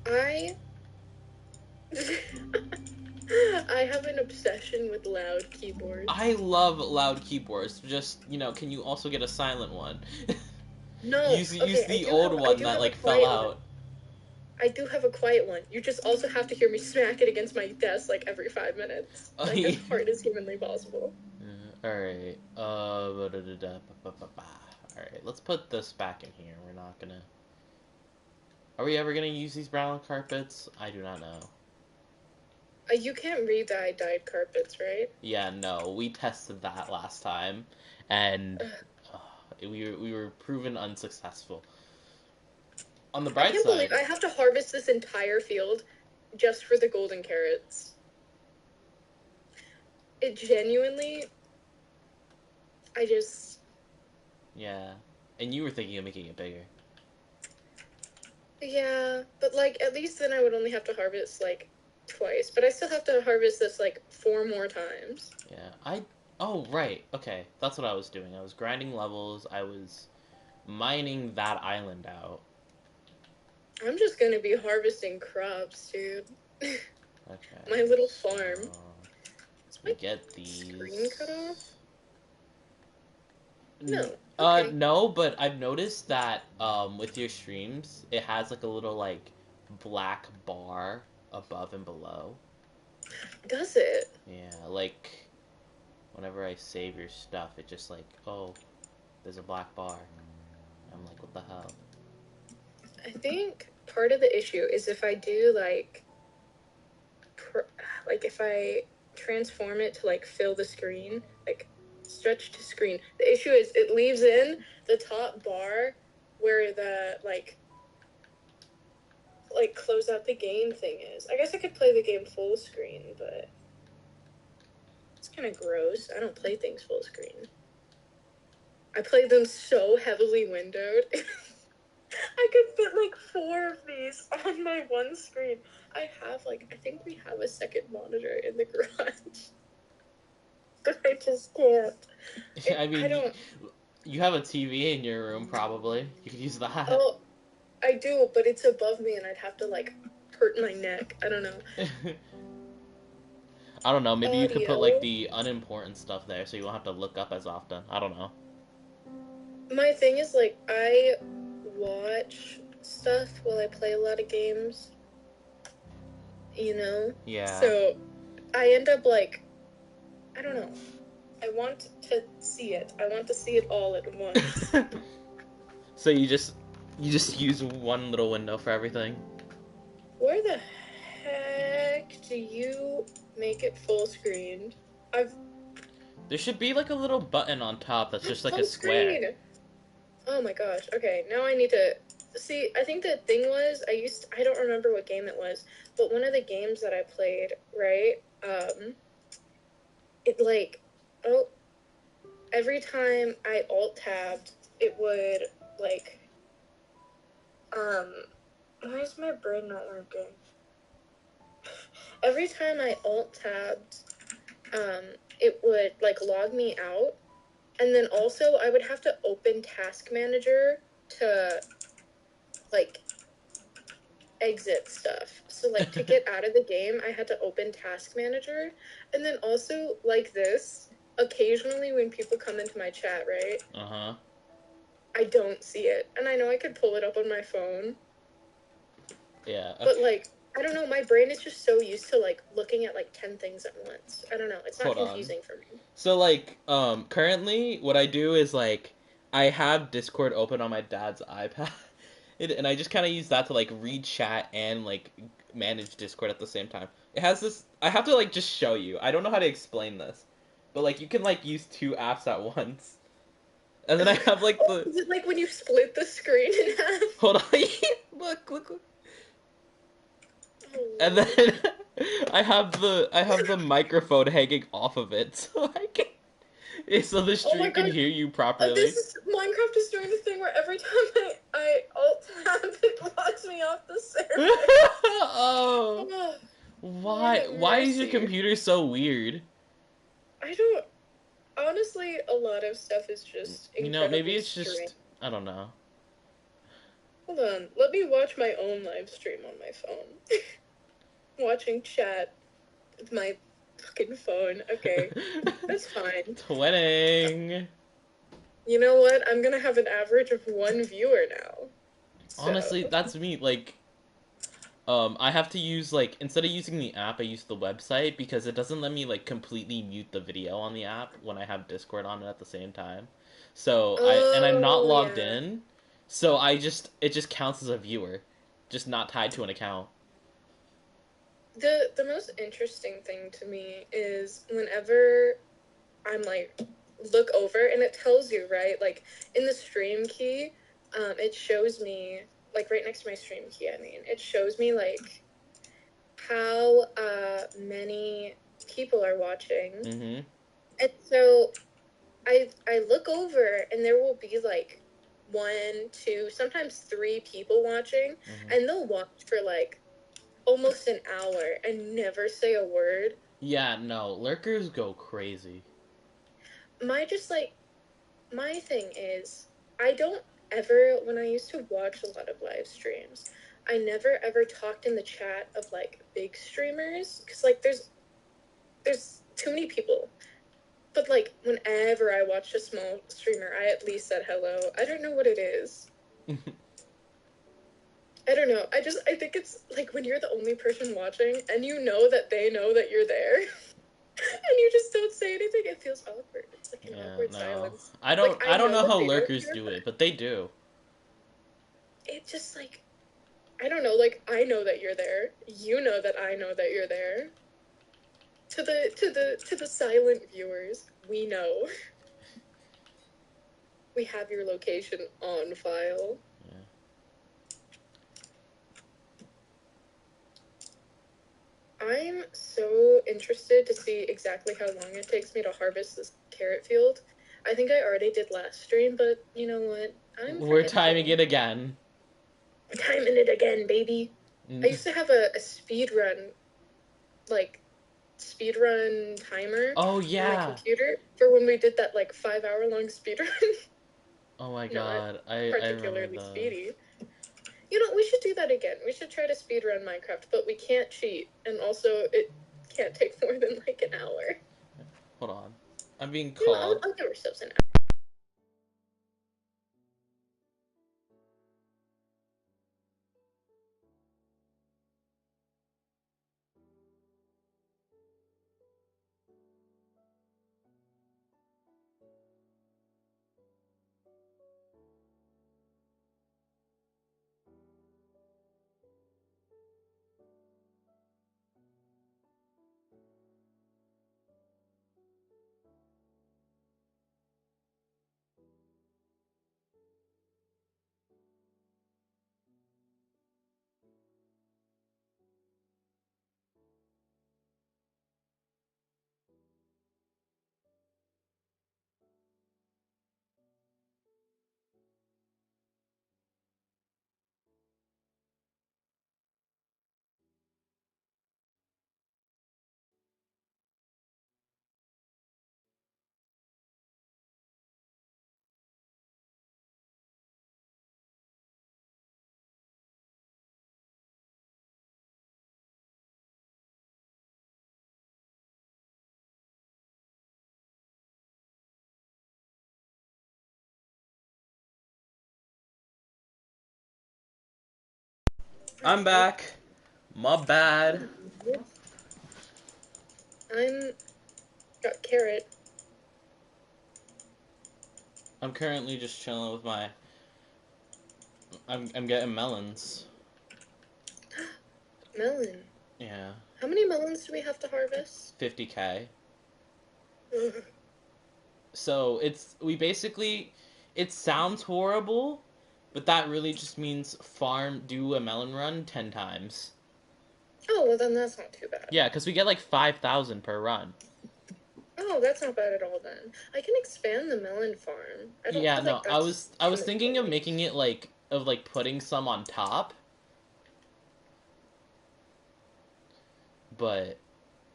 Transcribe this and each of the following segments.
I I have an obsession with loud keyboards. I love loud keyboards. Just, can you also get a silent one? No, use okay, the old I one do that have a like fell quiet one. out. I do have a quiet one. You just also have to hear me smack it against my desk like every 5 minutes, like as hard as humanly possible. All right. All right. Let's put this back in here. We're not gonna. Are we ever gonna use these brown carpets? I do not know. You can't re-dye dyed carpets, right? Yeah, no. We tested that last time, and Ugh, uh, we were proven unsuccessful. On the I bright can't believe side, I have to harvest this entire field just for the golden carrots. It genuinely, I just, yeah. And you were thinking of making it bigger. yeah, but like at least then I would only have to harvest like twice, but I still have to harvest this like 4 more times. Yeah. Oh, right. Okay. That's what I was doing. I was grinding levels. I was mining that island out. I'm just gonna be harvesting crops, dude. Okay. My little So farm. Is we my get screen cut off? these. No. Okay. No, but I've noticed that with your streams, it has like a little like black bar above and below. Does it? Yeah, like whenever I save your stuff, it just like, oh, there's a black bar. I'm like, what the hell? I think part of the issue is if I do like if I transform it to like fill the screen, like stretch to screen. The issue is it leaves in the top bar where the like close out the game thing is. I guess I could play the game full screen, but it's kind of gross. I don't play things full screen. I play them so heavily windowed. I could fit like 4 of these on my one screen. I think we have a second monitor in the garage. But I just can't. I I mean, don't. you have a TV in your room, probably. You could use that. Oh, I do, but it's above me and I'd have to like hurt my neck. I don't know. I don't know. Maybe you could put like Audio. the unimportant stuff there, so you won't have to look up as often. I don't know. My thing is like I watch stuff while I play a lot of games, you know? Yeah. So I end up like, I don't know. I want to see it. I want to see it all at once. So you just use one little window for everything. Where the heck do you make it full screened? I've There should be like a little button on top that's just like a full square. screen. Oh my gosh. Okay, now I need to see. I think the thing was I don't remember what game it was, but one of the games that I played, right? It like, oh, every time I alt tabbed, it would like, why is my brain not working? Every time I alt tabbed, it would like log me out, and then also I would have to open Task Manager to like exit stuff. So like to get out of the game, I had to open Task Manager, and then also like this. Occasionally, when people come into my chat, right, Uh-huh. I don't see it, and I know I could pull it up on my phone, Yeah. Okay. but like I don't know, my brain is just so used to like looking at like 10 things at once. I don't know, it's not Hold on. confusing for me. So like currently what I do is like I have Discord open on my dad's iPad. And I just kind of use that to like read chat and like manage Discord at the same time. It has this I have to like just show you. I don't know how to explain this. But like you can like use two apps at once. And then I have like Oh, the is it like when you split the screen in half? hold on. Look. Oh, And Lord. then I have the microphone hanging off of it, so I can so the Oh my stream can god, hear you properly. this is Minecraft is doing the thing where every time I alt tab, it locks me off the server. Oh, Oh, Lord why have why is your mercy. computer so weird? I don't. Honestly, a lot of stuff is just Maybe incredibly it's strange. just I don't know. Hold on. Let me watch my own live stream on my phone. Watching chat with my fucking phone. Okay, that's fine. Twinning. You know what? I'm gonna have an average of one viewer now. Honestly, So, that's me. Like, I have to use like instead of using the app, I use the website because it doesn't let me like completely mute the video on the app when I have Discord on it at the same time. So I'm not oh logged yeah. in, so it just counts as a viewer, just not tied to an account. The most interesting thing to me is whenever I'm like look over and it tells you, right? Like in the stream key, it shows me like right next to my stream key, I mean, it shows me like how many people are watching. Mm-hmm. And so I look over and there will be like one, two, sometimes three people watching, Mm-hmm. and they'll watch for like almost an hour and never say a word. Yeah, no, lurkers go crazy. My just like my thing is I don't ever when I used to watch a lot of live streams, I never ever talked in the chat of like big streamers because like there's too many people. But like whenever I watched a small streamer, I at least said hello. I don't know what it is. I don't know. I think it's like when you're the only person watching and you know that they know that you're there and you just don't say anything, it feels awkward. It's like an Yeah, awkward no. silence. Like I I don't know know that how they know lurkers you're, do but it, but they do. it just like I don't know, like I know that you're there. You know that I know that you're there. To the silent viewers, we know. We have your location on file. Yeah. I'm so interested to see exactly how long it takes me to harvest this carrot field. I think I already did last stream, but you know what? I'm We're timing forgetful. it again. Timing it again, baby. I used to have a speed run, like speed run timer Oh on my yeah. computer for when we did that like 5 hour long speed run. Oh my Not god. I remember particularly those. speedy. You know, we should do that again. We should try to speed run Minecraft, but we can't cheat, and also it can't take more than like an hour. Hold on. I'm being You know, called. I'll give ourselves an I'm Alright. back. My bad. I'm got carrot. I'm currently just chilling with my. I'm getting melons. Melon. Yeah. How many melons do we have to harvest? 50K. Ugh. So we basically. It sounds horrible, but that really just means do a melon run 10 times. Oh, well then that's not too bad. Yeah, because we get like 5,000 per run. Oh, that's not bad at all then. I can expand the melon farm. I don't Yeah, feel no, like that's I too was many thinking of melons. making it like putting some on top, but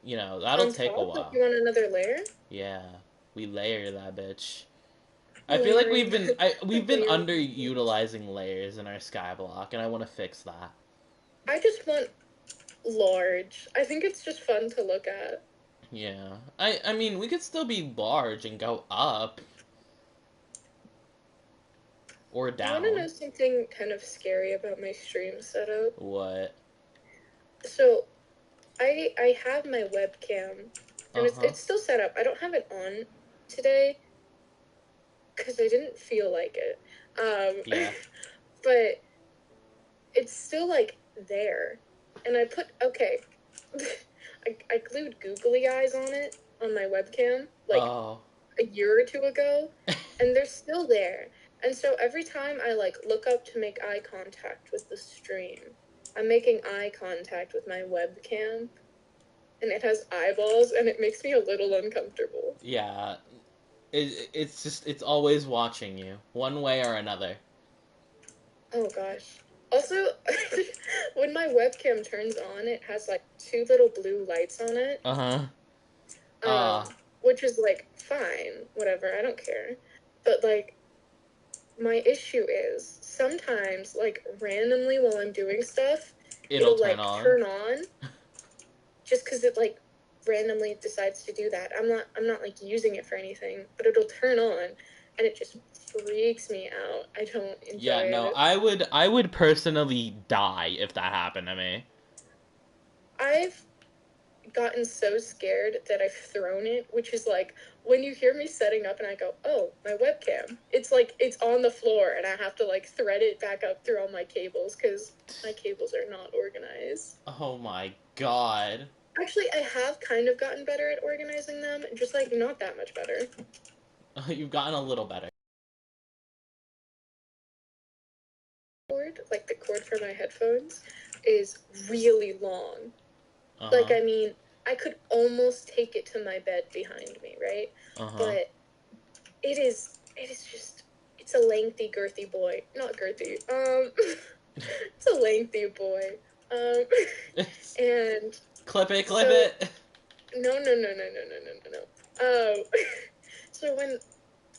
that'll On take a top, like while. you want another layer? Yeah, we layer that bitch. I feel like we've layering been we've been layering. underutilizing layers in our Skyblock, and I want to fix that. I just want large. I think it's just fun to look at. Yeah, I mean we could still be large and go up or You want to down. know something kind of scary about my stream setup? What? So I have my webcam, and Uh huh. it's still set up. I don't have it on today because I didn't feel like it. Yeah. But it's still like there, and I put okay. I glued googly eyes on it on my webcam like Oh. a year or two ago, and they're still there. And so every time I like look up to make eye contact with the stream, I'm making eye contact with my webcam, and it has eyeballs, and it makes me a little uncomfortable. Yeah. It's just it's always watching you one way or another. Oh gosh. Also, when my webcam turns on, it has like two little blue lights on it. Uh huh. Um, Ah. which is like fine, whatever, I don't care. But like my issue is sometimes like randomly while I'm doing stuff, It'll it'll turn like on. turn on just because it like randomly decides to do that. I'm not like using it for anything, but it'll turn on and it just freaks me out. I don't enjoy Yeah, no, it. I would personally die if that happened to me. I've gotten so scared that I've thrown it, which is like when you hear me setting up and I go, oh, my webcam. It's like it's on the floor and I have to like thread it back up through all my cables because my cables are not organized. Oh my god. Actually, I have kind of gotten better at organizing them, just like not that much better. You've gotten a little better. Like the cord for my headphones, is really long. Uh Like, huh. I mean, I could almost take it to my bed behind me, right? Uh huh. But it is just it's a lengthy girthy boy, not girthy, it's a lengthy boy, um and Clip it, clip so it. no. So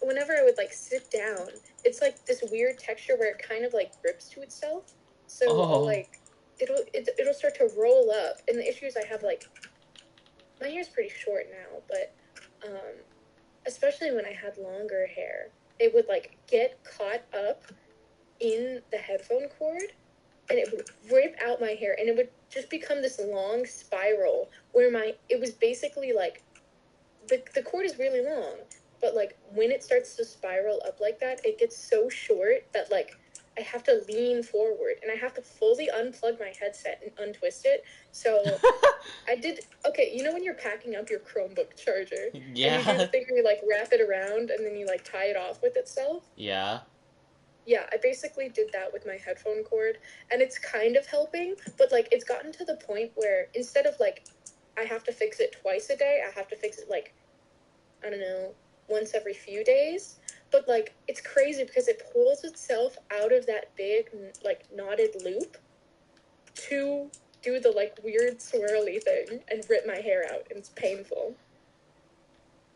whenever I would like sit down, it's like this weird texture where it kind of like grips to itself, so I'll Oh. like it'll start to roll up, and the issue is I have like my hair's pretty short now, but especially when I had longer hair, it would like get caught up in the headphone cord and it would rip out my hair and it would just become this long spiral where my it was basically like the cord is really long, but like when it starts to spiral up like that, it gets so short that like I have to lean forward and I have to fully unplug my headset and untwist it. So I did okay, you know when you're packing up your Chromebook charger and you do the Yeah. thing where you like wrap it around and then you like tie it off with itself? Yeah. Yeah, I basically did that with my headphone cord and it's kind of helping, but like it's gotten to the point where instead of like I have to fix it twice a day, I have to fix it like I don't know, once every few days. But like it's crazy because it pulls itself out of that big like knotted loop to do the like weird swirly thing and rip my hair out and it's painful.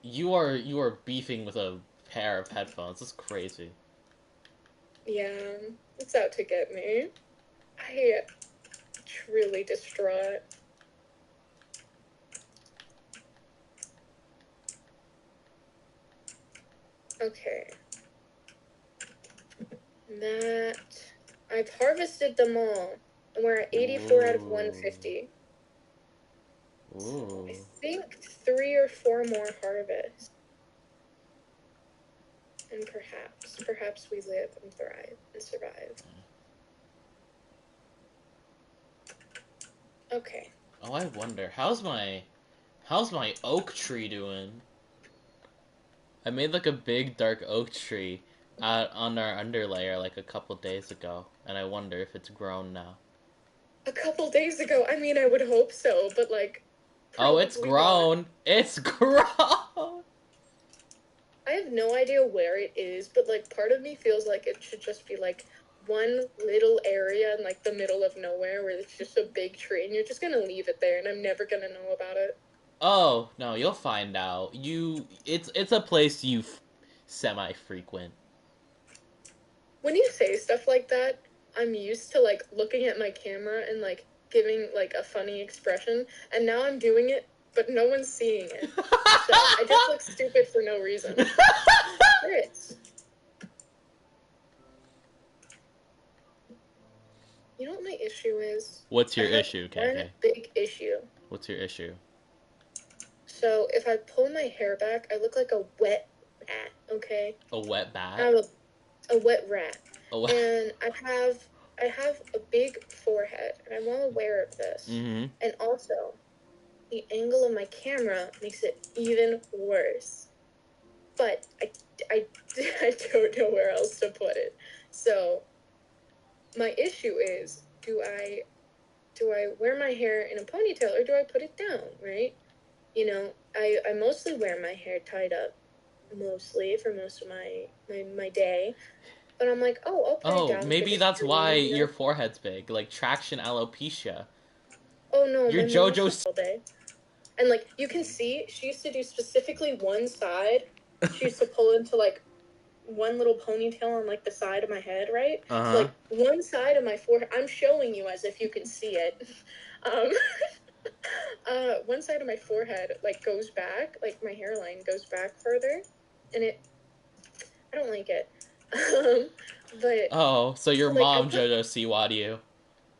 You are beefing with a pair of headphones. That's crazy. Yeah, it's out to get me. I truly distraught. Okay. That I've harvested them all. And we're at 84 out of Ooh. 150. So I Ooh. think 3 or 4 more harvests. And perhaps we live and thrive and survive. Okay. Oh, I wonder how's my oak tree doing? I made like a big dark oak tree on our underlayer like a couple days ago, and I wonder if it's grown now. A couple days ago, I mean, I would hope so, but like, Oh, it's probably not. grown. It's grown. I have no idea where it is, but like, part of me feels like it should just be like one little area in like the middle of nowhere where it's just a big tree and you're just gonna leave it there and I'm never gonna know about it. Oh no, you'll find out. It's a place semi-frequent. When you say stuff like that, I'm used to like looking at my camera and like giving like a funny expression, and now I'm doing it, but no one's seeing it. So I just look stupid for no reason. Grits. You know what my issue is? What's I your have issue, one KK? big issue. What's your issue? So if I pull my hair back, I look like a wet rat, okay? A wet bat? I'm a wet rat. A wet... And I have a big forehead, and I'm well aware of this. Mm-hmm. And also, the angle of my camera makes it even worse. But I, I don't know where else to put it. So my issue is, do I wear my hair in a ponytail or do I put it down, right? You know, I mostly wear my hair tied up, mostly for most of my day. But I'm like, oh, I'll put it Oh, down for maybe the that's stream, why you your know? forehead's big. Like traction alopecia. Oh no, Your my mom used to JoJo's... all day. And like you can see, she used to do specifically one side. She used to pull into like one little ponytail on like the side of my head, right? So Uh-huh. like one side of my forehead, I'm showing you as if you can see it. Um, one side of my forehead like goes back, like my hairline goes back further, and I don't like it. But Oh, so your so like mom JoJo Siwa'd you.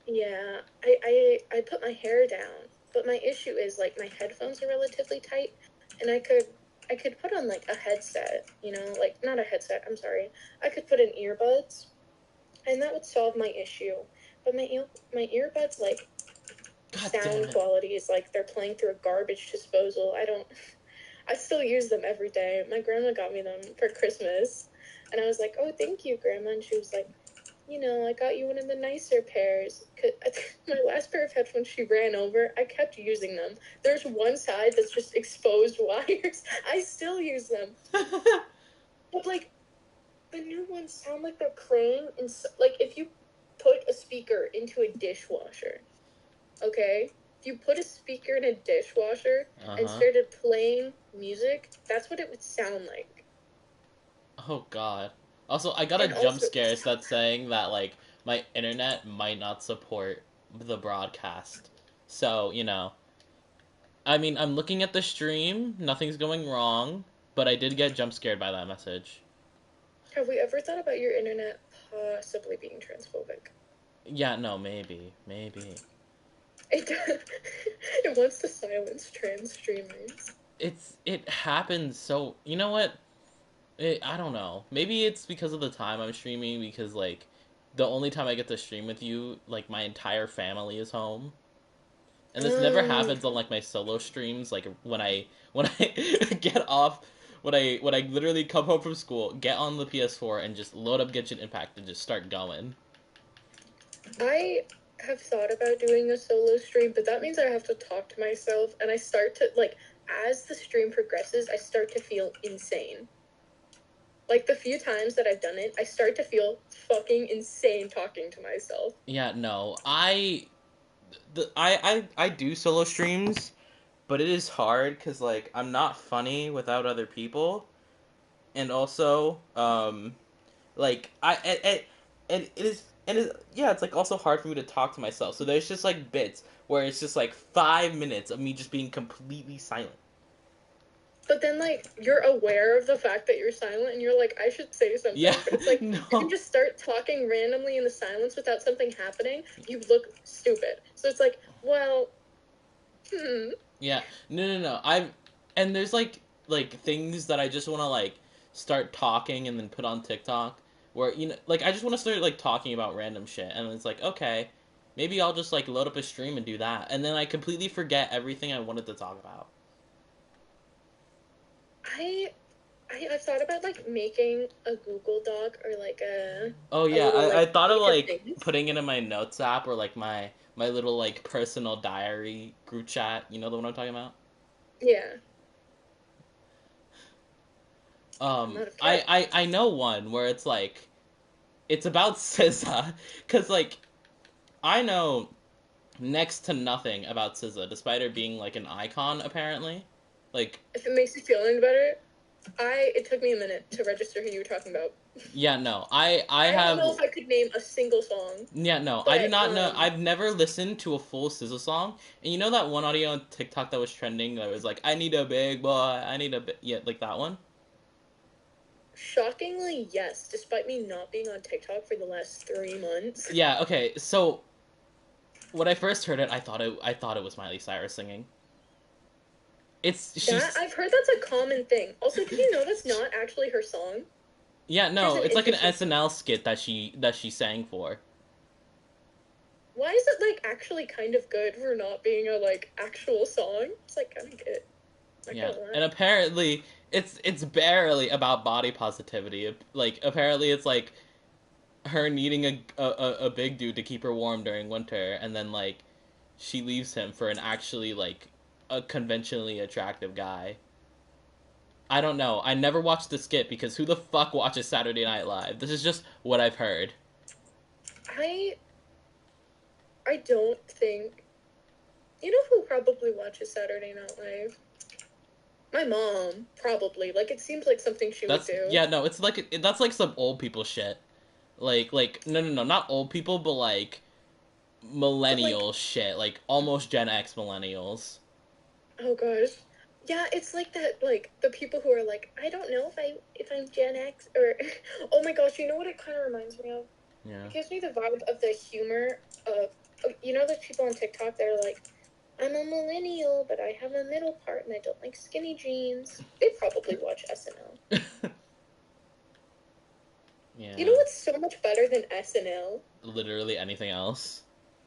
yeah, I put my hair down, but my issue is like my headphones are relatively tight, and I could put on like a headset, you know, like not a headset, I'm sorry. I could put in earbuds, and that would solve my issue. But my earbuds like God damn sound it. quality is like they're playing through a garbage disposal. I still use them every day. My grandma got me them for Christmas, and I was like, "Oh, thank you, grandma." And she was like, you know, I got you one of the nicer pairs. My last pair of headphones she ran over, I kept using them. There's one side that's just exposed wires. I still use them. But, like, the new ones sound like they're playing. Like, if you put a speaker into a dishwasher, okay? If you put a speaker in a dishwasher and Uh-huh. started playing music, that's what it would sound like. Oh god. Also, I got a And jump also, scare that's saying that like my internet might not support the broadcast. So, I mean, I'm looking at the stream, nothing's going wrong, but I did get jump scared by that message. have we ever thought about your internet possibly being transphobic? Yeah, no, maybe. It it wants to silence trans streamers. It happens so, you know what? I don't know. Maybe it's because of the time I'm streaming because like the only time I get to stream with you, like my entire family is home. And this never Um, happens on like my solo streams. Like when I get off, when I literally come home from school, get on the PS4, and just load up Genshin Impact and just start going. I have thought about doing a solo stream, but that means I have to talk to myself, and I start to like as the stream progresses, I start to feel insane. Like the few times that I've done it, I start to feel fucking insane talking to myself. Yeah, no, I do solo streams, but it is hard because like I'm not funny without other people, and also like and it is and yeah, it's like also hard for me to talk to myself. So there's just like bits where it's just like 5 minutes of me just being completely silent. But then, like, you're aware of the fact that you're silent, and you're like, I should say Yeah, something. But it's like, if you no, just start talking randomly in the silence without something happening, you look stupid. So it's like, well, hmm. yeah, no. And there's like things that I just want to like start talking and then put on TikTok where like I just want to start like talking about random shit and it's like okay, maybe I'll just like load up a stream and do that and then I completely forget everything I wanted to talk about. I, I've thought about, like, making a Google Doc or, like, Oh a yeah, little, I like, thought of page of like things. putting it in my notes app or like my little like personal diary group chat. You know the one I'm talking about? Yeah, I'm Um, out of I character. I I know one where it's like it's about SZA because like I know next to nothing about SZA despite her being like an icon apparently. Like If it makes you feel any better. It took me a minute to register who you were talking about. Yeah, no. I I don't have know if I could name a single song, Yeah, no. I do but not know. I've never listened to a full SZA song. And you know that one audio on TikTok that was trending that was like, "I need a big boy. I need a big," yeah, like that one? shockingly, yes, despite me not being on TikTok for the last 3 months. Yeah, okay. So when I first heard it, I thought it was Miley Cyrus singing. It's That she's I've heard that's a common thing. Also, did you know that's not actually her song? Yeah, Which is no, an it's like an interesting. SNL skit that she sang for. Why is it like actually kind of good for not being a like actual song? It's like kind of good. Not Yeah. gonna And lie. apparently it's barely about body positivity. Like apparently it's like her needing a big dude to keep her warm during winter, and then like she leaves him for an actually like a conventionally attractive guy. I don't know. I never watched the skit because who the fuck watches Saturday Night Live? This is just what I've heard. I I don't think. You know who probably watches Saturday Night Live? My mom, probably. Like, it seems like something she would That's do. Yeah, no. It's like that's like some old people shit. Like no, no, no, not old people, but like But, like, millennial shit. Like almost Gen X millennials. oh gosh. Yeah, it's like that, like, the people who are like, I don't know if I'm Gen X or oh my gosh, you know what it kind of reminds me of? Yeah. It gives me the vibe of the humor of you know those people on TikTok that are like, I'm a millennial, but I have a middle part and I don't like skinny jeans. They probably watch SNL. You know Yeah. what's so much better than SNL? Literally anything else.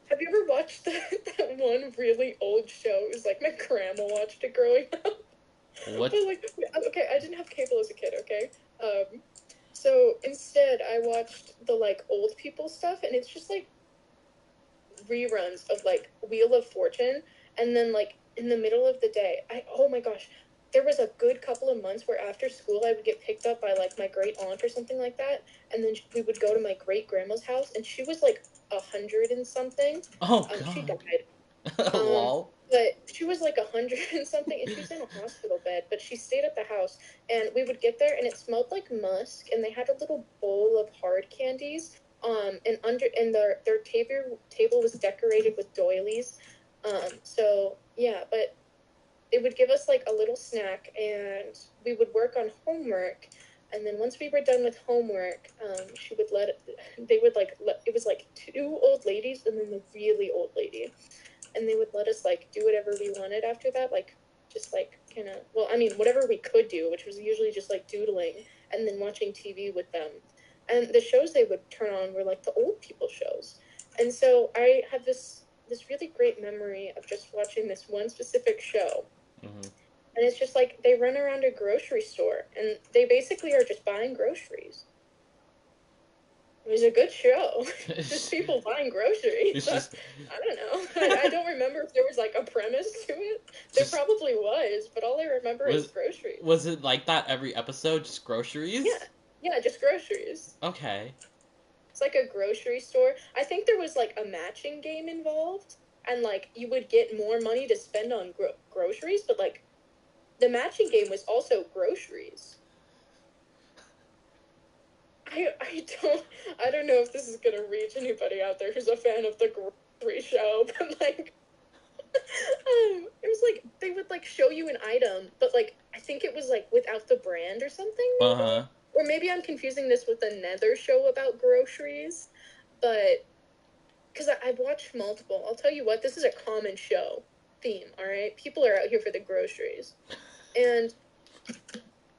Have you ever watched that one really old show? It was like my grandma watched it growing up. What? But like, okay, I didn't have cable as a kid, okay? So instead I watched the like old people stuff, and it's just like reruns of like Wheel of Fortune, and then like in the middle of the day, oh my gosh, there was a good couple of months where after school I would get picked up by like my great aunt or something like that, and then we would go to my great grandma's house, and she was like 100 and something. Oh She god. died. Um, Lol. but she was like 100 and something, and she's in a hospital bed. But she stayed at the house, and we would get there, and it smelled like musk, and they had a little bowl of hard candies. And their table was decorated with doilies. So yeah, but they would give us like a little snack, and we would work on homework. And then once we were done with homework, she would they would like it was like two old ladies and then the really old lady, and they would let us like do whatever we wanted after that, like just like kind of, well, I mean, whatever we could do, which was usually just like doodling and then watching TV with them. And the shows they would turn on were like the old people shows. And so I have this really great memory of just watching this one specific show. Mm-hmm. And it's just like they run around a grocery store and they basically are just buying groceries. It was a good show. Just people buying groceries. It's just I don't know. I don't remember if there was like a premise to it. There just probably was, but all I remember is was groceries. was it like that every episode? Just Yeah, groceries? yeah, just groceries. Okay. It's like a grocery store. I think there was like a matching game involved, and like you would get more money to spend on groceries, but like the matching game was also groceries. I don't know if this is gonna reach anybody out there who's a fan of the grocery show, but like it was like they would like show you an item, but like I think it was like without the brand or something, maybe. Uh-huh. Or maybe I'm confusing this with another show about groceries, but because I've watched multiple. I'll tell you what, this is a common show theme. All right, people are out here for the groceries, and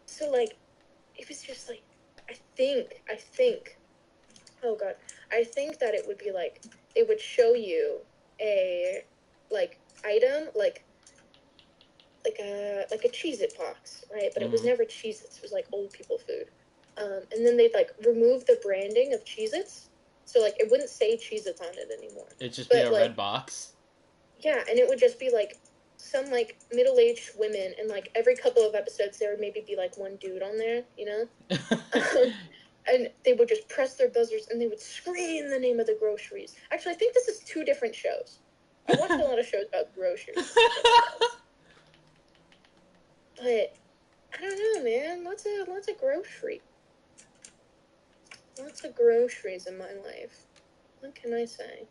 so like it was just like I think oh god, I think that it would be like it would show you a like item like a Cheez-It box, right? But it was Mm-hmm. never Cheez-Its. It was like old people food. And then they'd like remove the branding of Cheez-Its, so like it wouldn't say Cheez-Its on it anymore. It'd just be But a red like box. yeah, and it would just be like some like middle-aged women, and like every couple of episodes there would maybe be like one dude on there, you know. And they would just press their buzzers and they would scream the name of the groceries. Actually, I think this is two different shows. I watched a lot of shows about groceries. But I don't know, man. Lots of groceries. Lots of groceries in my life. What can I say?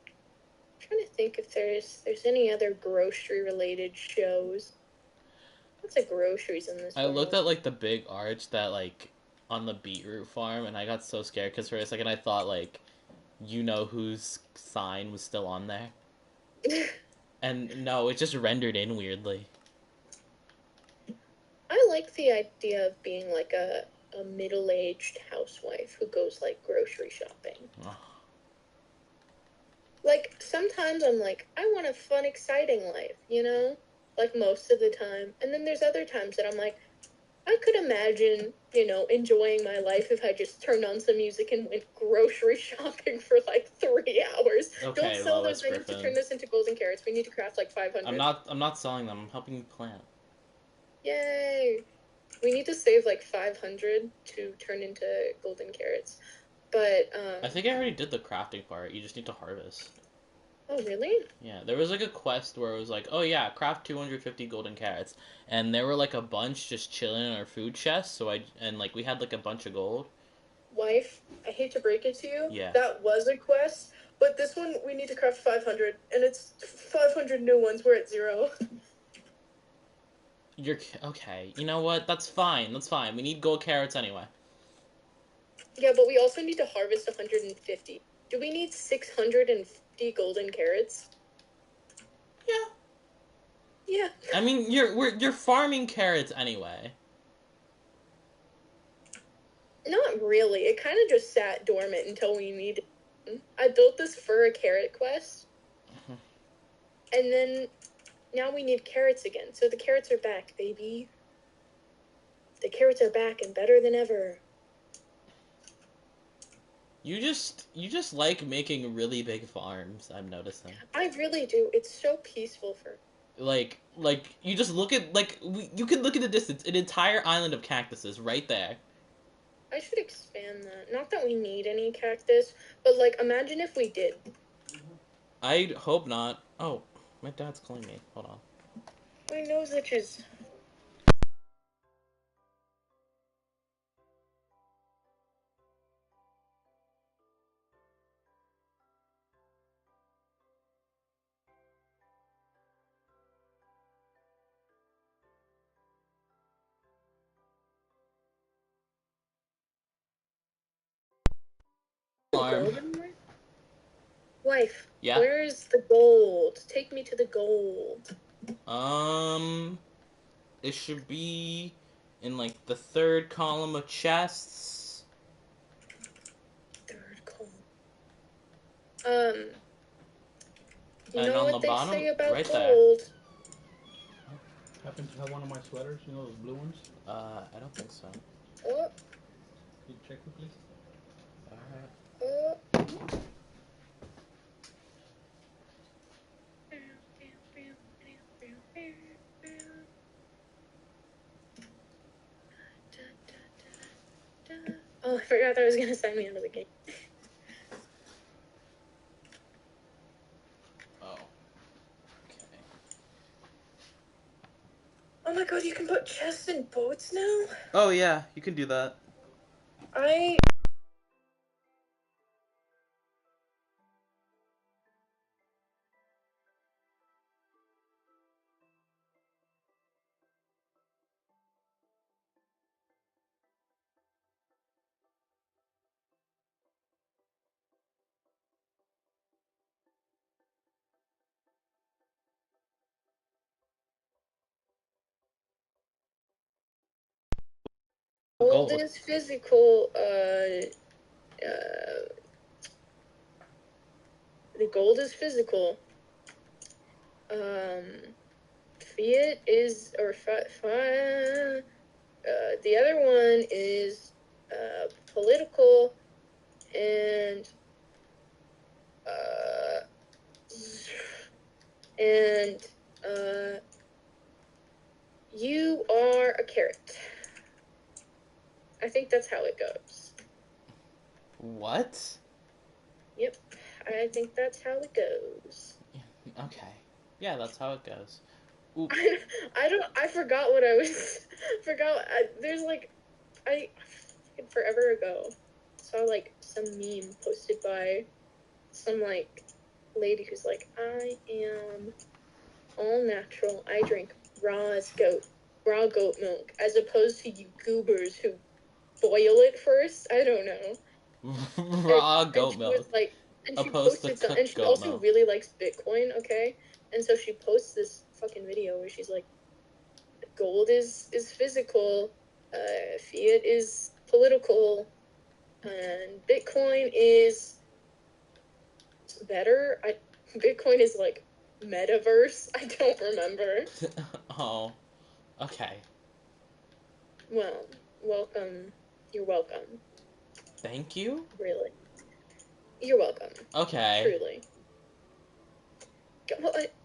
I'm trying to think if there's any other grocery related shows. Lots of groceries in this I looked world. at like the big arch that like on the beetroot farm, and I got so scared because for a second I thought like you know whose sign was still on there, and no, it just rendered in weirdly. I like the idea of being like a middle-aged housewife who goes like grocery shopping. Oh. Like sometimes I'm like, I want a fun, exciting life, you know? Like most of the time. And then there's other times that I'm like, I could imagine, you know, enjoying my life if I just turned on some music and went grocery shopping for like 3 hours. Don't Okay, sell those Lois things to Griffin. turn this into golden carrots. We need to craft like 500. I'm not selling them. I'm helping you plant. Yay! We need to save like 500 to turn into golden carrots. But, I think I already did the crafting part. You just need to harvest. oh, really? Yeah, there was like a quest where it was like, oh yeah, craft 250 golden carrots, and there were like a bunch just chilling in our food chest. So like we had like a bunch of gold. Wife, I hate to break it to you. Yeah. That was a quest, but this one we need to craft 500, and it's 500 new ones. We're at 0. You're okay. You know what? That's fine. That's fine. We need gold carrots anyway. Yeah, but we also need to harvest 150. Do we need 650 golden carrots? Yeah. Yeah. I mean, you're farming carrots anyway. Not really. It kind of just sat dormant until we needed it. I built this for a carrot quest, and then now we need carrots again. So the carrots are back, baby. The carrots are back and better than ever. You just like making really big farms. I'm noticing. I really do. It's so peaceful for Like you just look at you can look at the distance, an entire island of cactuses right there. I should expand that. Not that we need any cactus, but like imagine if we did. I hope not. Oh, my dad's calling me. Hold on. My nose itches. Alarm. Gold anymore? Wife, Yeah. where's the gold? Take me to the gold. It should be in like the third column of chests. Third column. You And know on the what they bottom, say about right there. gold? Happen to have one of my sweaters, you know those blue ones? I don't think so. Oh, Can you check it, please? Alright. oh. Oh, I forgot that was gonna sign me out of the game. Oh. Okay. Oh my god, you can put chests in boats now? Oh yeah, you can do that. I Gold Gold. is physical, the gold is physical. Fiat is, or the other one is, political, and, uh, and, you are a carrot. I think that's how it goes. What? Yep, I think that's how it goes. Okay. Yeah, that's how it goes. Oop. I forgot what I was. There's like, I forever ago saw like some meme posted by some like lady who's like, I am all natural. I drink raw goat milk, as opposed to you goobers who boil it first. I don't know. Raw And goat she was milk like, and she opposed to posted some, and cooked she goat also milk. really likes Bitcoin. Okay, and so she posts this fucking video where she's like, gold is physical, fiat is political, and Bitcoin is better. Bitcoin is like metaverse. I don't remember. Oh, okay. Well, welcome. You're welcome. Thank you. Really, you're welcome. Okay. Truly.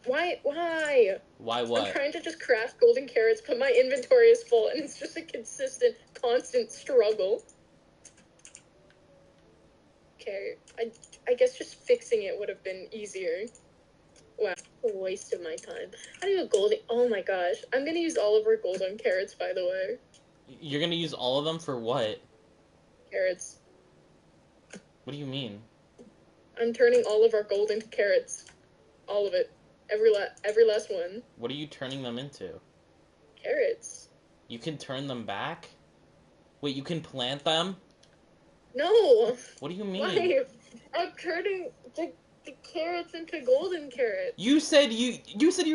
Why? Why? Why I'm what? trying to just craft golden carrots, but my inventory is full, and it's just a consistent, constant struggle. Okay, I guess just fixing it would have been easier. Wow, a waste of my time. How do you golden? Oh my gosh, I'm gonna use all of our golden carrots. By the way, You're gonna use all of them for what? carrots. What do you mean? I'm turning all of our gold into carrots. All of it. Every last one. What are you turning them into? Carrots. You can turn them back? Wait, you can plant them? No. What do you mean? Why? I'm turning the carrots into golden carrots. You said you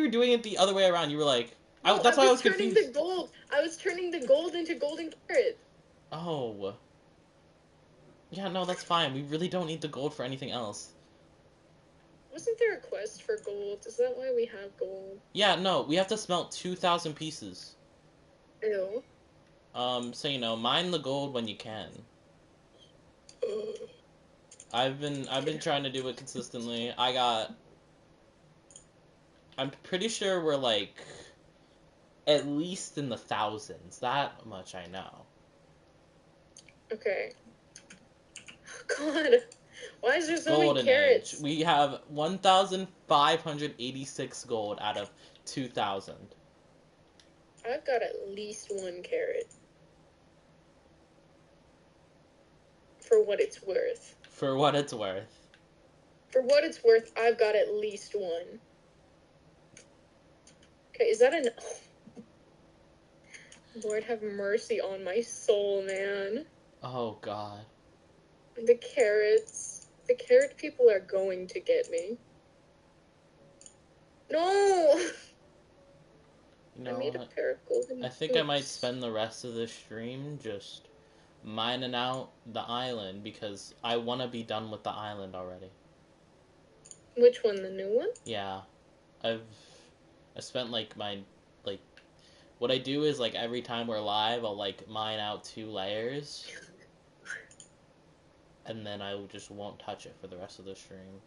were doing it the other way around. You were like, No, that's why I was turning confused. the gold. I was turning the gold into golden carrots. Oh. Yeah, no, that's fine. We really don't need the gold for anything else. Wasn't there a quest for gold? Is that why we have gold? Yeah, no, we have to smelt 2,000 pieces. Ew. So mine the gold when you can. Ugh. I've been trying to do it consistently. I'm pretty sure we're like at least in the thousands. That much I know. Okay. God, why is there so many Golden carrots? Age. We have 1,586 gold out of 2,000. I've got at least one carrot. For what it's worth. For what it's worth. For what it's worth, I've got at least one. Okay, is that an... Lord have mercy on my soul, man. Oh, God. The carrots. The carrot people are going to get me. No! You I know made a what? pair of golden I think I might boots. spend the rest of this stream just mining out the island because I want to be done with the island already. Which one, the new one? Yeah. I spent like what I do is like every time we're live I'll like mine out 2 layers and then I just won't touch it for the rest of the stream.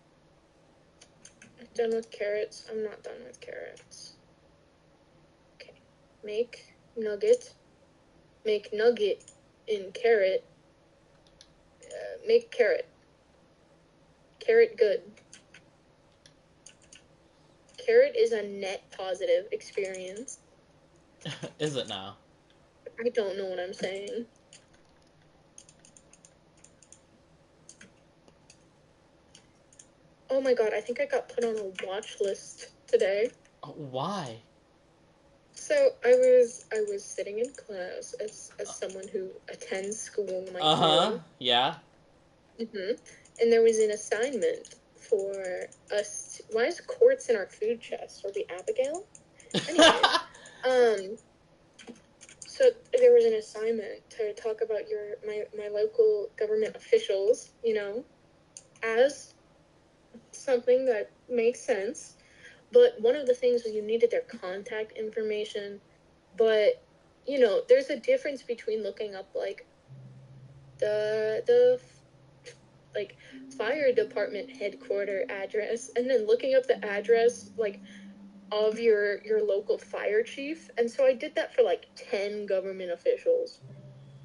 I'm done with carrots. I'm not done with carrots. Okay. Make nugget. Make nugget in carrot. Make carrot. Carrot good. Carrot is a net positive experience. Is it now? I don't know what I'm saying. Oh my god, I think I got put on a watch list today. Why? So I was sitting in class as someone who attends school like you. Yeah. And there was an assignment for us. Why is quartz in our food chest? Are we Abigail? Anyway, so there was an assignment to talk about my local government officials, as something that makes sense. But one of the things was you needed their contact information. But, there's a difference between looking up, like, the like, fire department headquarter address and then looking up the address, like, of your local fire chief. And so I did that for, like, 10 government officials.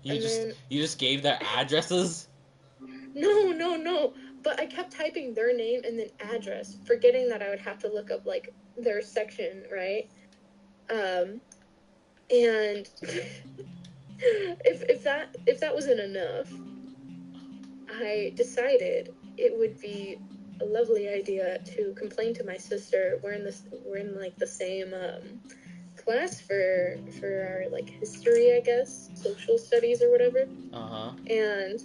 You just gave their addresses? No. But I kept typing their name and then address, forgetting that I would have to look up, like, their section, right? And if that wasn't enough, I decided it would be a lovely idea to complain to my sister. We're in like the same class for our like history, I guess, social studies or whatever. And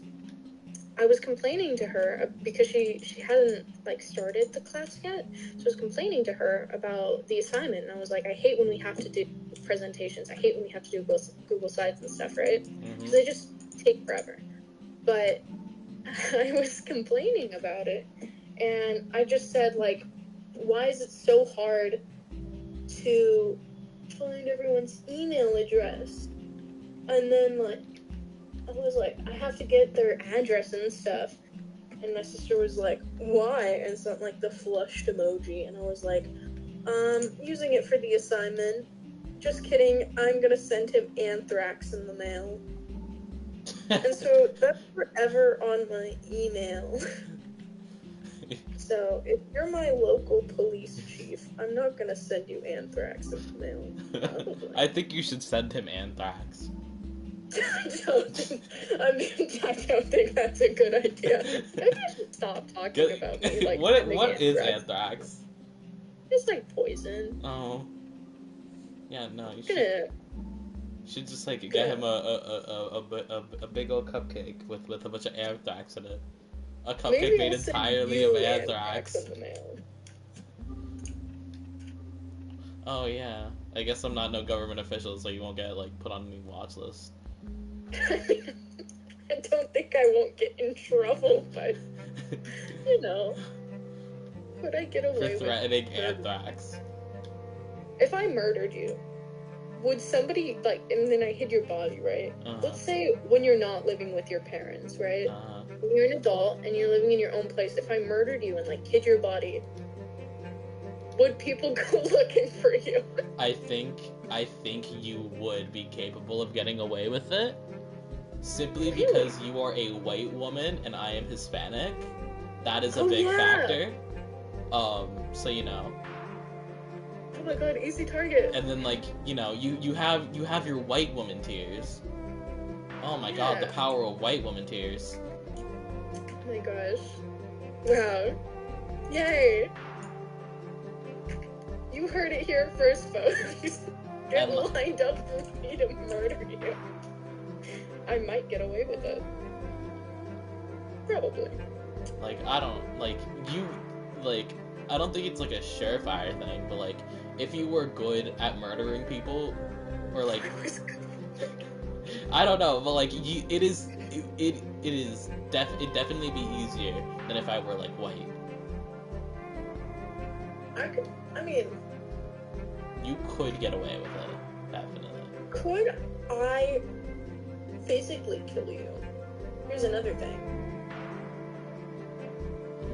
I was complaining to her because she hadn't like started the class yet, so I was complaining to her about the assignment, and I was like, I hate when we have to do presentations. I hate when we have to do Google Slides and stuff, right? Because they just take forever. But I was complaining about it, and I just said, like, why is it so hard to find everyone's email address? And then, like, I was like, I have to get their address and stuff. And my sister was like, why? And sent, like, the flushed emoji. And I was like, using it for the assignment. Just kidding. I'm gonna send him anthrax in the mail. And so that's forever on my email. So if you're my local police chief, I'm not gonna send you anthrax in the mail. Probably. I think you should send him anthrax. I don't think that's a good idea. Maybe I should stop talking about me like what is anthrax? It's like poison. Oh. Yeah, no, you should just like get him a big old cupcake with a bunch of anthrax in it. A cupcake made entirely of anthrax. In the mail. Oh yeah. I guess I'm not no government official, so you won't get like put on any watch list. I don't think I won't get in trouble, but you know, would I get away for threatening anthrax? If I murdered you, would somebody like, and then I hid your body, right? Let's say when you're not living with your parents, right? When you're an adult and you're living in your own place, if I murdered you and like hid your body, would people go looking for you? I think you would be capable of getting away with it, simply because you are a white woman and I am Hispanic. That is a big factor. So you know. Oh my god, easy target. And then like, you know, you have your white woman tears. Oh my god, the power of white woman tears. Oh my gosh. Wow. Yay. You heard it here first, folks. Get lined up for me to murder you. I might get away with it. Probably. Like, I don't think it's like a surefire thing, but like, if you were good at murdering people, or like, I don't know, but like, it definitely be easier than if I were like white. You could get away with it, definitely. Could I physically kill you? Here's another thing.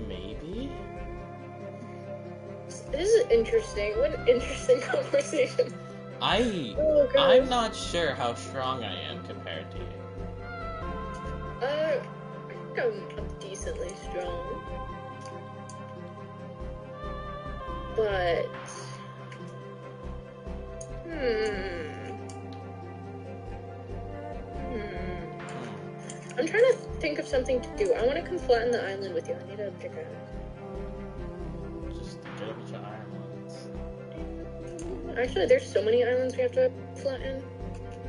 Maybe? This is interesting. What an interesting conversation. I'm not sure how strong I am compared to you. I think I'm decently strong. But I'm trying to think of something to do. I want to come flatten the island with you. I need a pickaxe. Just get a bunch of islands. Actually, there's so many islands we have to flatten.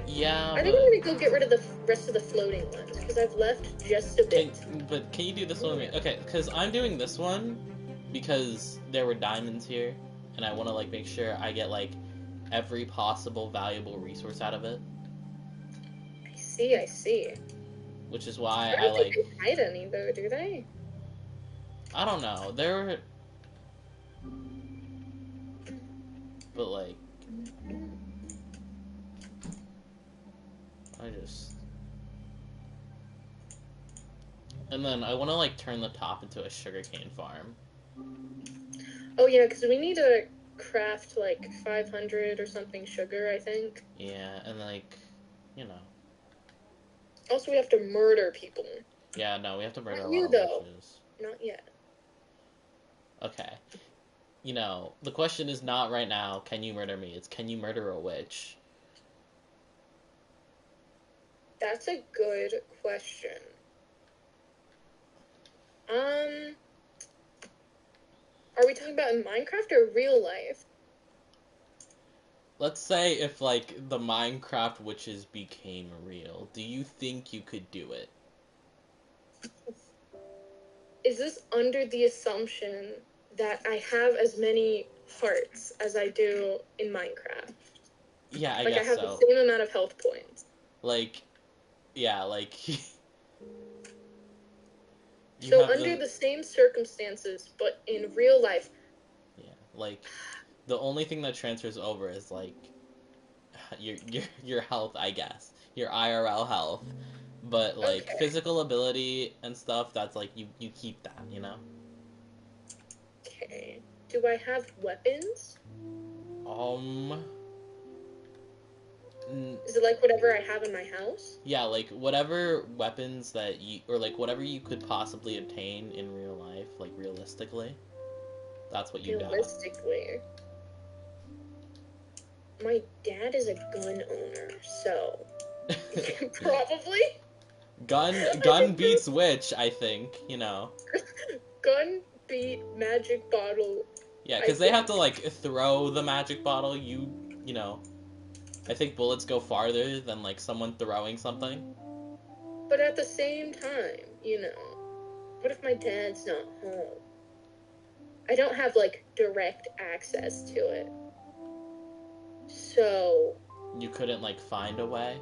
Yeah, I think I'm gonna go get rid of the rest of the floating ones, because I've left just a bit. But can you do this one with me? Okay, because I'm doing this one because there were diamonds here, and I want to like make sure I get like every possible valuable resource out of it. I see. Which is why I don't think they hide any though, do they? I don't know. But like, and then I want to like turn the top into a sugarcane farm. Oh yeah, because we need to craft like 500 or something sugar, I think. Yeah, and like, you know. Also, we have to murder people. Yeah, no, we have to murder Not a lot you, of though. witches. Not yet. Okay. you know, the question is not right now, can you murder me? It's can you murder a witch? That's a good question. Are we talking about in Minecraft or real life? Let's say if, like, the Minecraft witches became real, do you think you could do it? Is this under the assumption that I have as many hearts as I do in Minecraft? Yeah, I Like, I guess have so. the same amount of health points. Like, yeah, like, So under the same circumstances, but in real life. Yeah, like, the only thing that transfers over is, like, your health, I guess. Your IRL health. But, like, Okay. physical ability and stuff, that's, like, you keep that, you know? Okay. Do I have weapons? Is it like whatever I have in my house? Yeah, like, whatever weapons that you, or, like, whatever you could possibly obtain in real life, like, realistically, that's what you have. Realistically. My dad is a gun owner, so probably. Gun beats witch, I think, you know. Gun beat magic bottle. Yeah, because they have to, like, throw the magic bottle. You know, I think bullets go farther than, like, someone throwing something. But at the same time, you know, what if my dad's not home? I don't have, like, direct access to it. So... You couldn't, like, find a way?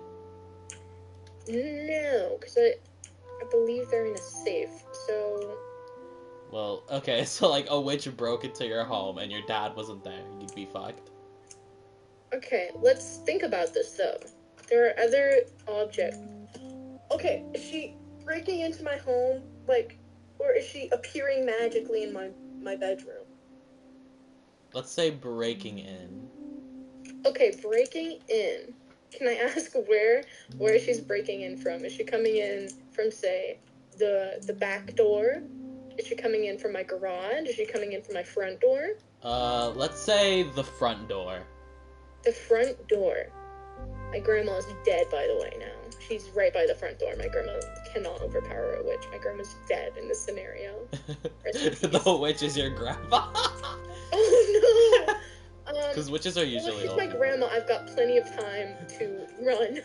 No, because I believe they're in a safe, so... Well, okay, so, like, a witch broke into your home and your dad wasn't there. You'd be fucked. Okay, let's think about this, though. There are other objects. Okay, is she breaking into my home, like, or is she appearing magically in my bedroom? Let's say breaking in. Okay, breaking in. Can I ask where she's breaking in from? Is she coming in from, say, the back door? Is she coming in from my garage? Is she coming in from my front door? Let's say the front door. The front door. My grandma's dead, by the way, now. She's right by the front door. My grandma cannot overpower a witch. My grandma's dead in this scenario. The witch is your grandma. Oh, no! Because witches are usually well, she's old my people. grandma. I've got plenty of time to run.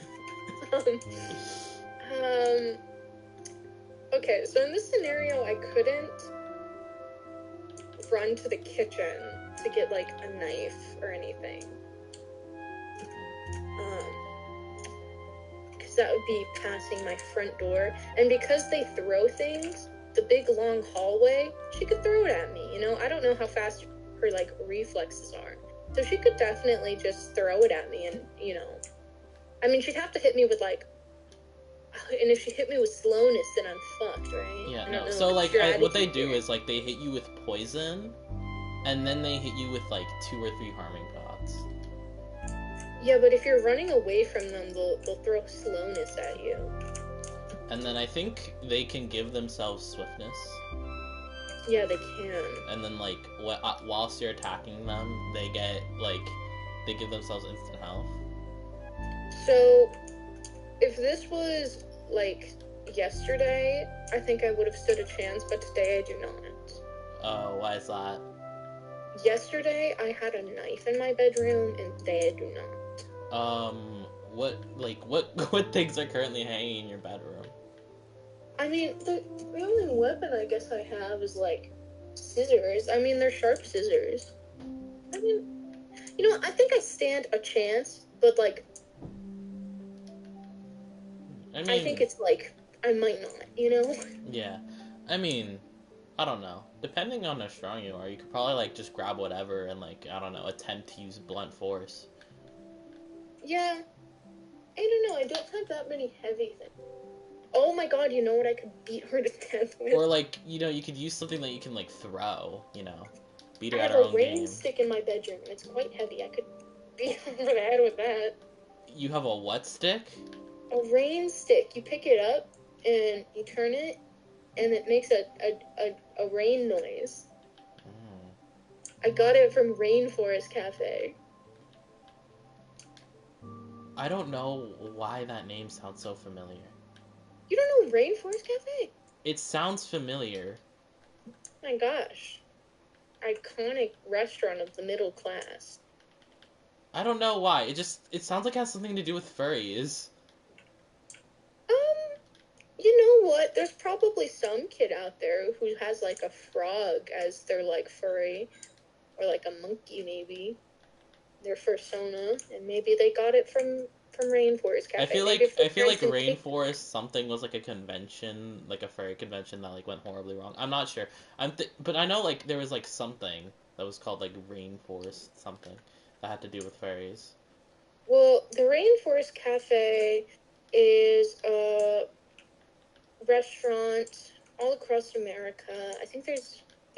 Okay, so in this scenario, I couldn't run to the kitchen to get, like, a knife or anything. Because that would be passing my front door. And because they throw things, the big long hallway, she could throw it at me, you know? I don't know how fast her, like, reflexes are. So she could definitely just throw it at me and, you know... I mean, she'd have to hit me with, like... And if she hit me with slowness, then I'm fucked, right? Yeah, I don't no. know So, like, what they do here. is, like, they hit you with poison, and then they hit you with, like, 2 or 3 harming pots. Yeah, but if you're running away from them, they'll throw slowness at you. And then I think they can give themselves swiftness. Yeah, they can. And then, like, whilst you're attacking them, they get, like, they give themselves instant health. So, if this was, like, yesterday, I think I would have stood a chance, but today I do not. Oh, why is that? Yesterday, I had a knife in my bedroom, and today I do not. What things are currently hanging in your bedroom? I mean, the only weapon I guess I have is, like, scissors. I mean, they're sharp scissors. I mean, you know what? I think I stand a chance, but, like, I think it's, like, I might not, you know? Yeah. I mean, I don't know. Depending on how strong you are, you could probably, like, just grab whatever and, like, I don't know, attempt to use blunt force. Yeah. I don't know, I don't have that many heavy things. Oh my god, you know what I could beat her to death with? Or, like, you know, you could use something that you can, like, throw, you know. Beat her I at have her a own rain game. stick in my bedroom, and it's quite heavy. I could beat her over the head with that. You have a what stick? A rain stick. You pick it up, and you turn it, and it makes a rain noise. I got it from Rainforest Cafe. I don't know why that name sounds so familiar. You don't know Rainforest Cafe? It sounds familiar. My gosh. Iconic restaurant of the middle class. I don't know why. It sounds like it has something to do with furries. You know what? There's probably some kid out there who has like a frog as their like furry, or like a monkey maybe, their fursona, and maybe they got it from Rainforest Cafe. I feel Maybe like can Rainforest something was like a convention, like a furry convention that like went horribly wrong. I'm not sure. But I know like there was like something that was called like Rainforest something that had to do with furries. Well, the Rainforest Cafe is a restaurant all across America. I think there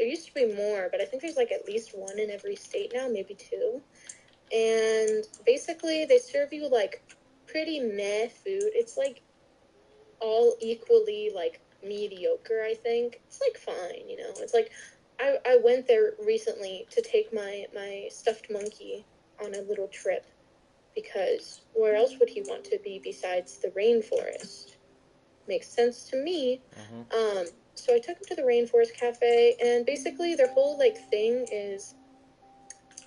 used to be more, but I think there's like at least one in every state now, maybe two. And basically they serve you like pretty meh food. It's like all equally like mediocre, I think. It's like fine, you know. It's like I went there recently to take my stuffed monkey on a little trip, because where else would he want to be besides the rainforest? Makes sense to me. Mm-hmm. So I took him to the Rainforest Cafe, and basically their whole like thing is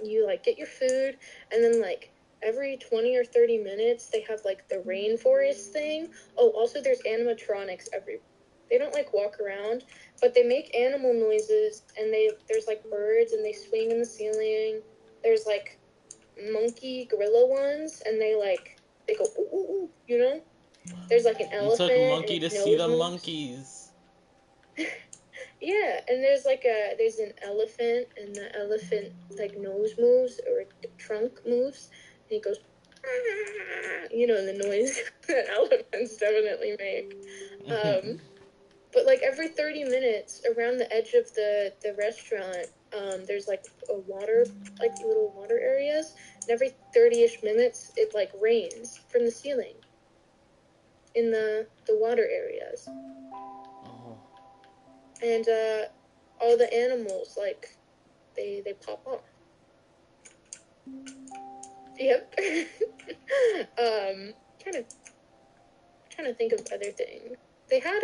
you like get your food, and then like every 20 or 30 minutes they have like the rainforest thing. Oh, also there's animatronics every. They don't like walk around, but they make animal noises, and there's like birds, and they swing in the ceiling. There's like monkey gorilla ones, and they go ooh, ooh, ooh, you know. There's like an You elephant took and Monkey to its see nose the moves. monkeys. Yeah, and there's an elephant, and the elephant like nose moves or trunk moves, and he goes, you know, the noise that elephants definitely make. But like every 30 minutes around the edge of the restaurant, there's like a water, like little water areas, and every 30-ish minutes it like rains from the ceiling in the water areas. Oh. And all the animals like they pop off. Yep. Trying to think of other things. They had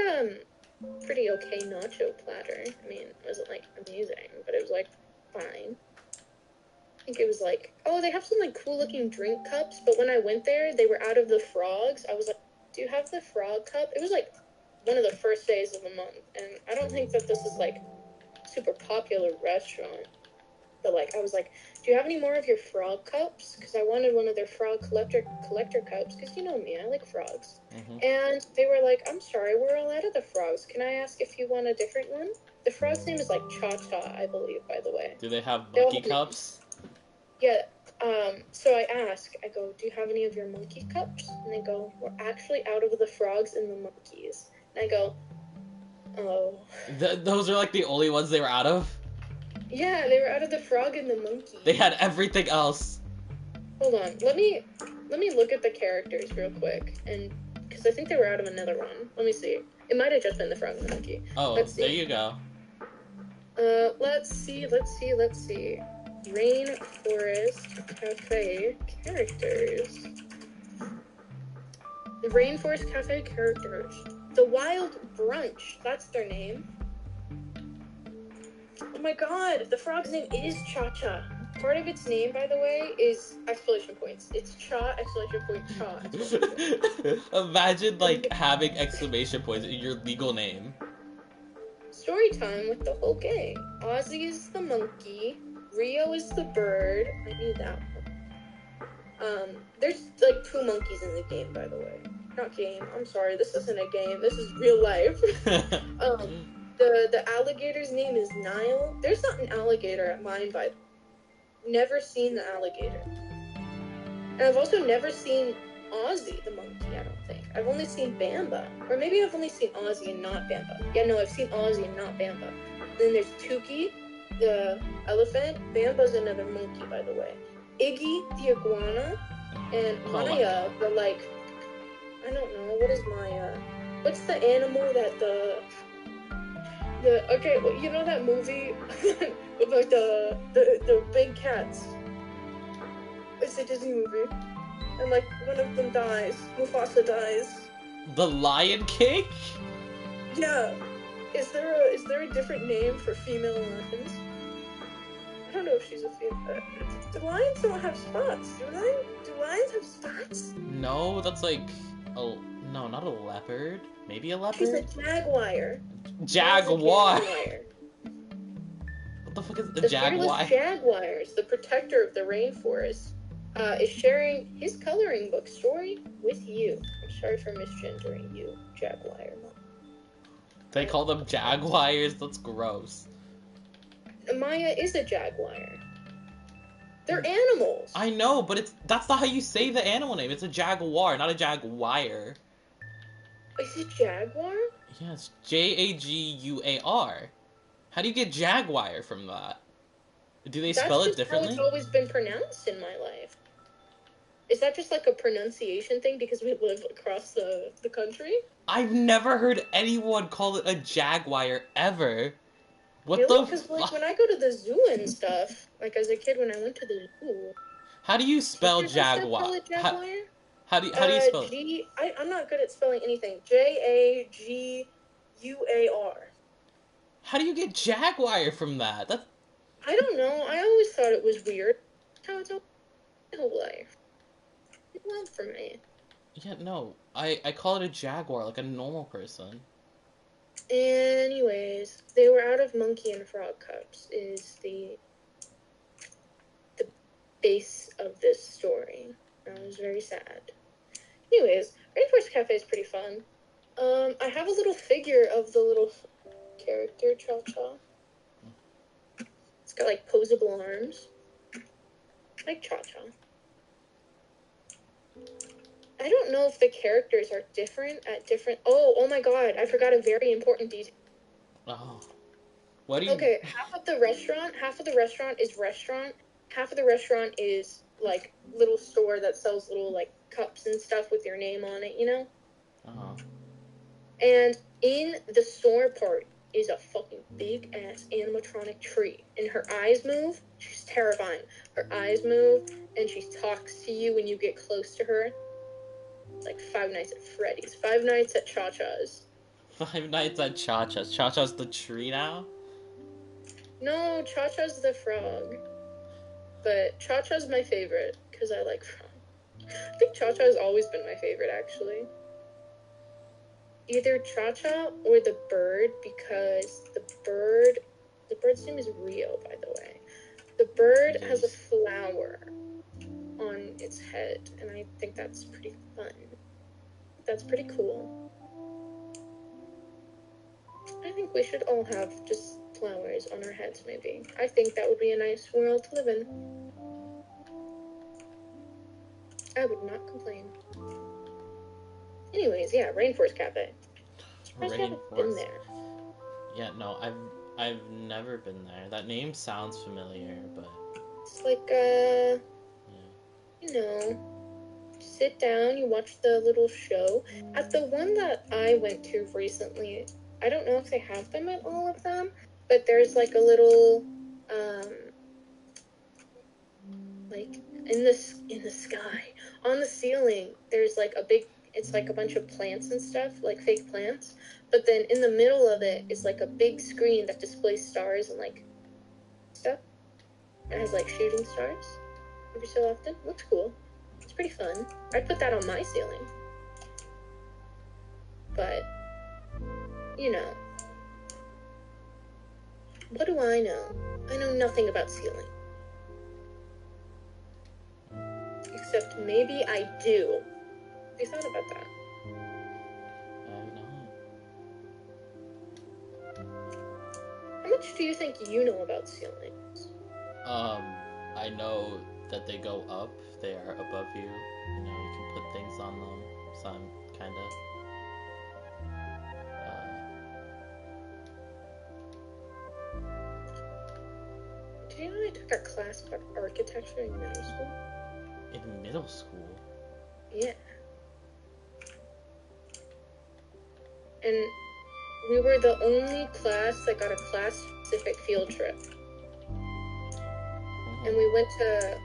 pretty okay nacho platter. I mean, it wasn't like amazing, but it was like fine. I think it was like, oh, they have some like cool looking drink cups, but when I went there, they were out of the frogs. I was like, do you have the frog cup? It was like one of the first days of the month, and I don't think that this is like super popular restaurant. But like, I was like, do you have any more of your frog cups? Because I wanted one of their frog collector cups, because you know me, I like frogs. Mm-hmm. And they were like, I'm sorry, we're all out of the frogs. Can I ask if you want a different one? The frog's name is like Cha-Cha, I believe, by the way. Do they have They all monkey have cups? Yeah. So I ask, I go, do you have any of your monkey cups? And they go, we're actually out of the frogs and the monkeys. And I go, oh. Those are like the only ones they were out of? Yeah, they were out of the frog and the monkey. They had everything else. Hold on, let me look at the characters real quick, and because I think they were out of another one. Let me see. It might have just been the frog and the monkey. Oh, Let's see. there you go. Let's see. Rainforest Cafe characters. The Rainforest Cafe characters. The Wild Brunch. That's their name. Oh my god, the frog's name is Cha-Cha. Part of its name, by the way, is exclamation points. It's Cha, exclamation point, Cha, exclamation point. Imagine, like, having exclamation points in your legal name. Story time with the whole gang. Ozzy is the monkey. Rio is the bird. I knew that one. There's, like, 2 monkeys in the game, by the way. Not game. I'm sorry, this isn't a game. This is real life. The alligator's name is Nile. There's not an alligator at mine, by never seen the alligator. And I've also never seen Ozzy the monkey, I don't think. I've only seen Bamba. Or maybe I've only seen Ozzy and not Bamba. Yeah, no, I've seen Ozzy and not Bamba. Then there's Tukey, the elephant. Bamba's another monkey, by the way. Iggy, the iguana. And Maya, the, like, I don't know, what is Maya? What's the animal that the Okay, well, you know that movie with like the big cats? It's a Disney movie, and like one of them dies. Mufasa dies. The Lion King? Yeah. Is there a different name for female lions? I don't know if she's a female. Do lions don't have spots? Do they? Do lions have spots? No, that's like no, not a leopard. Maybe a She's a leopard. jaguar. Jaguar. Jaguar. What the fuck is a The jaguar? fearless jaguars, the protector of the rainforest, is sharing his coloring book story with you. I'm sorry for misgendering you, jaguar. They call them jaguars. That's gross. Maya is a jaguar. They're animals. I know, but that's not how you say the animal name. It's a jaguar, not a jaguar. Is it jaguar? Yeah, it's Jaguar. How do you get jaguar from that? Do they spell it differently? That's how it's always been pronounced in my life. Is that just like a pronunciation thing because we live across the country? I've never heard anyone call it a jaguar ever. What really? the Because like when I go to the zoo and stuff, like as a kid when I went to the zoo. How do you spell jaguar? Call it jaguar? How do you spell it? I'm not good at spelling anything. Jaguar. How do you get jaguar from that? That's... I don't know. I always thought it was weird. How it's all my whole life. It's not for me. Yeah, no. I call it a jaguar like a normal person. Anyways, they were out of monkey and frog cups is the base of this story. I was very sad. Anyways, Rainforest Cafe is pretty fun. I have a little figure of the little character, Cha-Cha. It's got, like, posable arms. Like Cha-Cha. I don't know if the characters are different at different... Oh my god, I forgot a very important detail. Oh. What do you... Okay, half of the restaurant is restaurant. Half of the restaurant is, like, little store that sells little, like, cups and stuff with your name on it, you know? Uh-huh. And in the store part is a fucking big-ass animatronic tree. And her eyes move. She's terrifying. Her eyes move, and she talks to you when you get close to her. It's like Five Nights at Freddy's. Five Nights at Cha-Cha's. Five Nights at Cha-Cha's. Cha-Cha's the tree now? No, Cha-Cha's the frog. But Cha-Cha's my favorite, because I like frog. I think Cha-Cha has always been my favorite, actually. Either Cha-Cha or the bird, because the bird's name is Rio, by the way. The bird has a flower on its head, and I think that's pretty fun. That's pretty cool. I think we should all have just flowers on our heads, maybe. I think that would be a nice world to live in. I would not complain. Anyways, yeah, Rainforest Cafe. I haven't been there. Yeah, no, I've never been there. That name sounds familiar, but it's like you know, sit down, you watch the little show. At the one that I went to recently, I don't know if they have them at all of them, but there's like a little like in the sky on the ceiling there's like it's like a bunch of plants and stuff, like fake plants, but then in the middle of it is like a big screen that displays stars and like stuff. It has like shooting stars every so often. Looks cool. It's pretty fun. I'd put that on my ceiling. But you know, what do I know? I know nothing about ceiling. Except maybe I do. Have you thought about that? No. How much do you think you know about ceilings? I know that they go up. They are above you. You know, you can put things on them. So I'm kind of... Do you know I took a class about architecture in middle school? In middle school? Yeah. And we were the only class that got a class-specific field trip. And we went to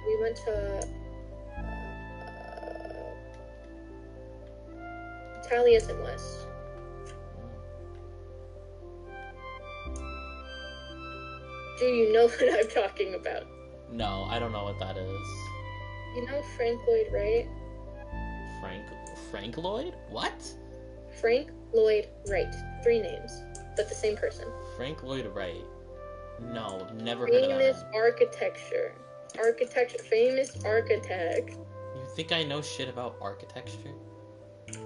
Taliesin West. Do you know what I'm talking about? No, I don't know what that is. You know Frank Lloyd Wright? Frank Lloyd? What? Frank Lloyd Wright. 3 names, but the same person. Frank Lloyd Wright. No, never heard of that. Famous famous architect. You think I know shit about architecture?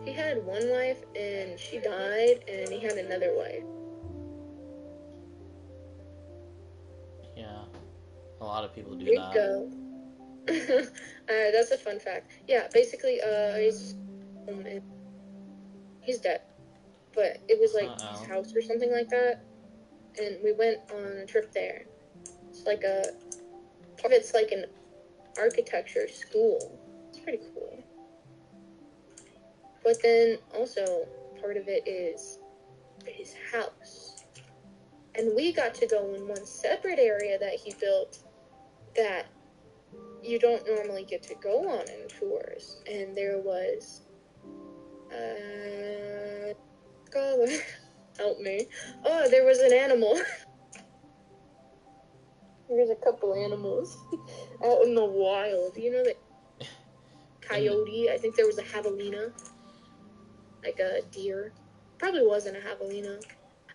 He had one wife and she died, and he had another wife. Yeah, a lot of people do There that. you go. That's a fun fact. Yeah, basically, he's dead, but it was like his house or something like that, and we went on a trip there. It's like it's like an architecture school. It's pretty cool. But then also part of it is his house, and we got to go in one separate area that he built that you don't normally get to go on in tours. And there was God help me. Oh, there was an animal. There was a couple animals out in the wild. You know, the coyote. I think there was a javelina, like a deer. Probably wasn't a javelina.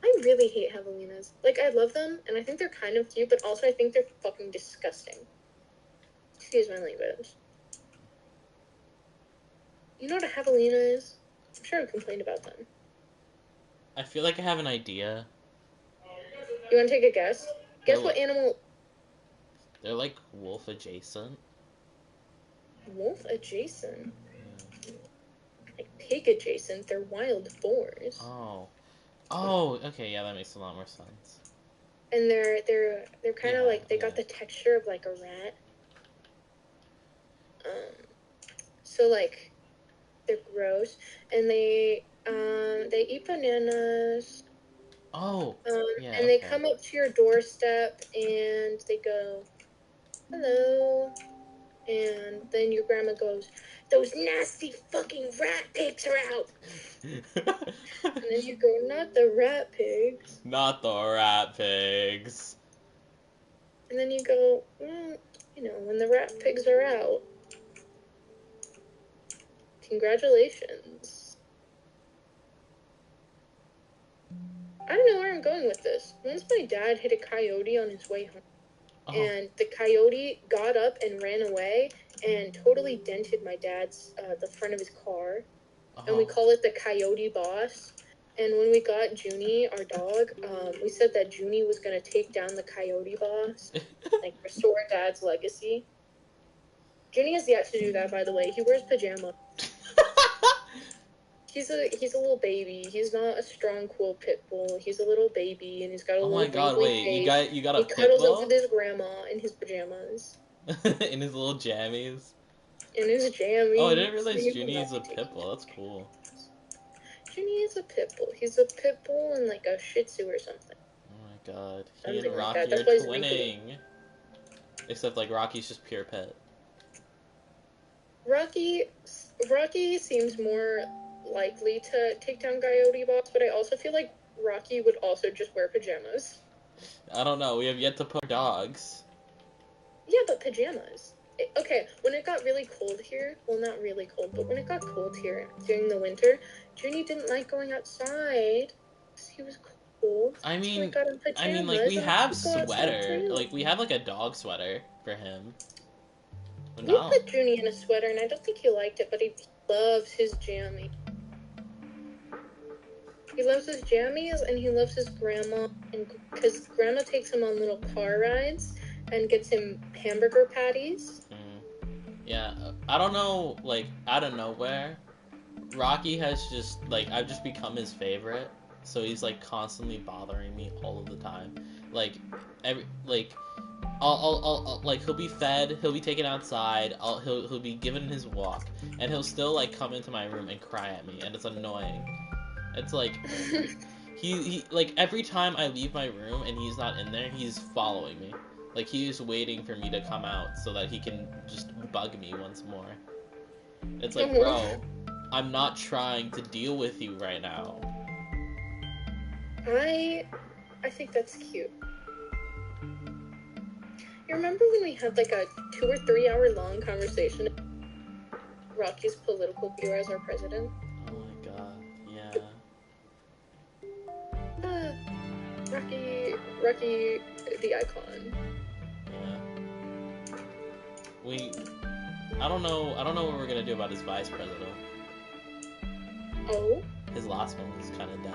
I really hate javelinas. Like, I love them, and I think they're kind of cute, but also I think they're fucking disgusting. Excuse my language. You know what a javelina is? I'm sure I've complained about them. I feel like I have an idea. You want to take a guess? Guess what animal... They're like wolf adjacent. Wolf adjacent? Like pig adjacent. They're wild boars. Oh, okay, yeah, that makes a lot more sense. And they're kind of like, they got the texture of like a rat. So like, they're gross, and they eat bananas. And they come up to your doorstep, and they go, hello, and then your grandma goes, those nasty fucking rat pigs are out. And then you go, not the rat pigs. Not the rat pigs. And then you go, well, you know, when the rat pigs are out, congratulations. I don't know where I'm going with this. Once my dad hit a coyote on his way home, and the coyote got up and ran away and totally dented my dad's, the front of his car. And we call it the Coyote Boss. And when we got Junie, our dog, we said that Junie was going to take down the Coyote Boss, like restore Dad's legacy. Junie has yet to do that, by the way. He wears pajamas. He's a little baby. He's not a strong, cool pit bull. He's a little baby, and he's got a little. Oh my god! Wait, face. you got a pit bull? He cuddles up with his grandma in his pajamas. In his little jammies. In his jammies. Oh, I didn't realize Junie is a pit bull. That's cool. Junie is a pit bull. He's a pit bull and like a Shih Tzu or something. Oh my god! He and Rocky are twinning. Except like Rocky's just pure pit. Rocky seems more likely to take down Coyote Boss, but I also feel like Rocky would also just wear pajamas. I don't know. We have yet to put dogs. Yeah, but pajamas. Okay, when it got really cold here, well, not really cold, but when it got cold here during the winter, Junie didn't like going outside. He was cold. I mean, so like we have sweater. Like we have like a dog sweater for him. But we put Junie in a sweater, and I don't think he liked it, but he loves his jammies. He loves his jammies, and he loves his grandma, and because grandma takes him on little car rides and gets him hamburger patties. Yeah, I don't know, like, out of nowhere, Rocky has just, like, I've just become his favorite, so he's, like, constantly bothering me all of the time. Like, I'll like, he'll be fed, he'll be taken outside, he'll be given his walk, and he'll still, like, come into my room and cry at me, and it's annoying. It's like, He like every time I leave my room and he's not in there, he's following me. Like he's waiting for me to come out so that he can just bug me once more. It's like, bro, I'm not trying to deal with you right now. I think that's cute. You remember when we had like a 2 or 3 hour long conversation? Rocky's political view as our president. Oh my god, yeah. Rocky, the icon. Yeah. I don't know what we're gonna do about his vice president. Oh? His last one was kind of dead.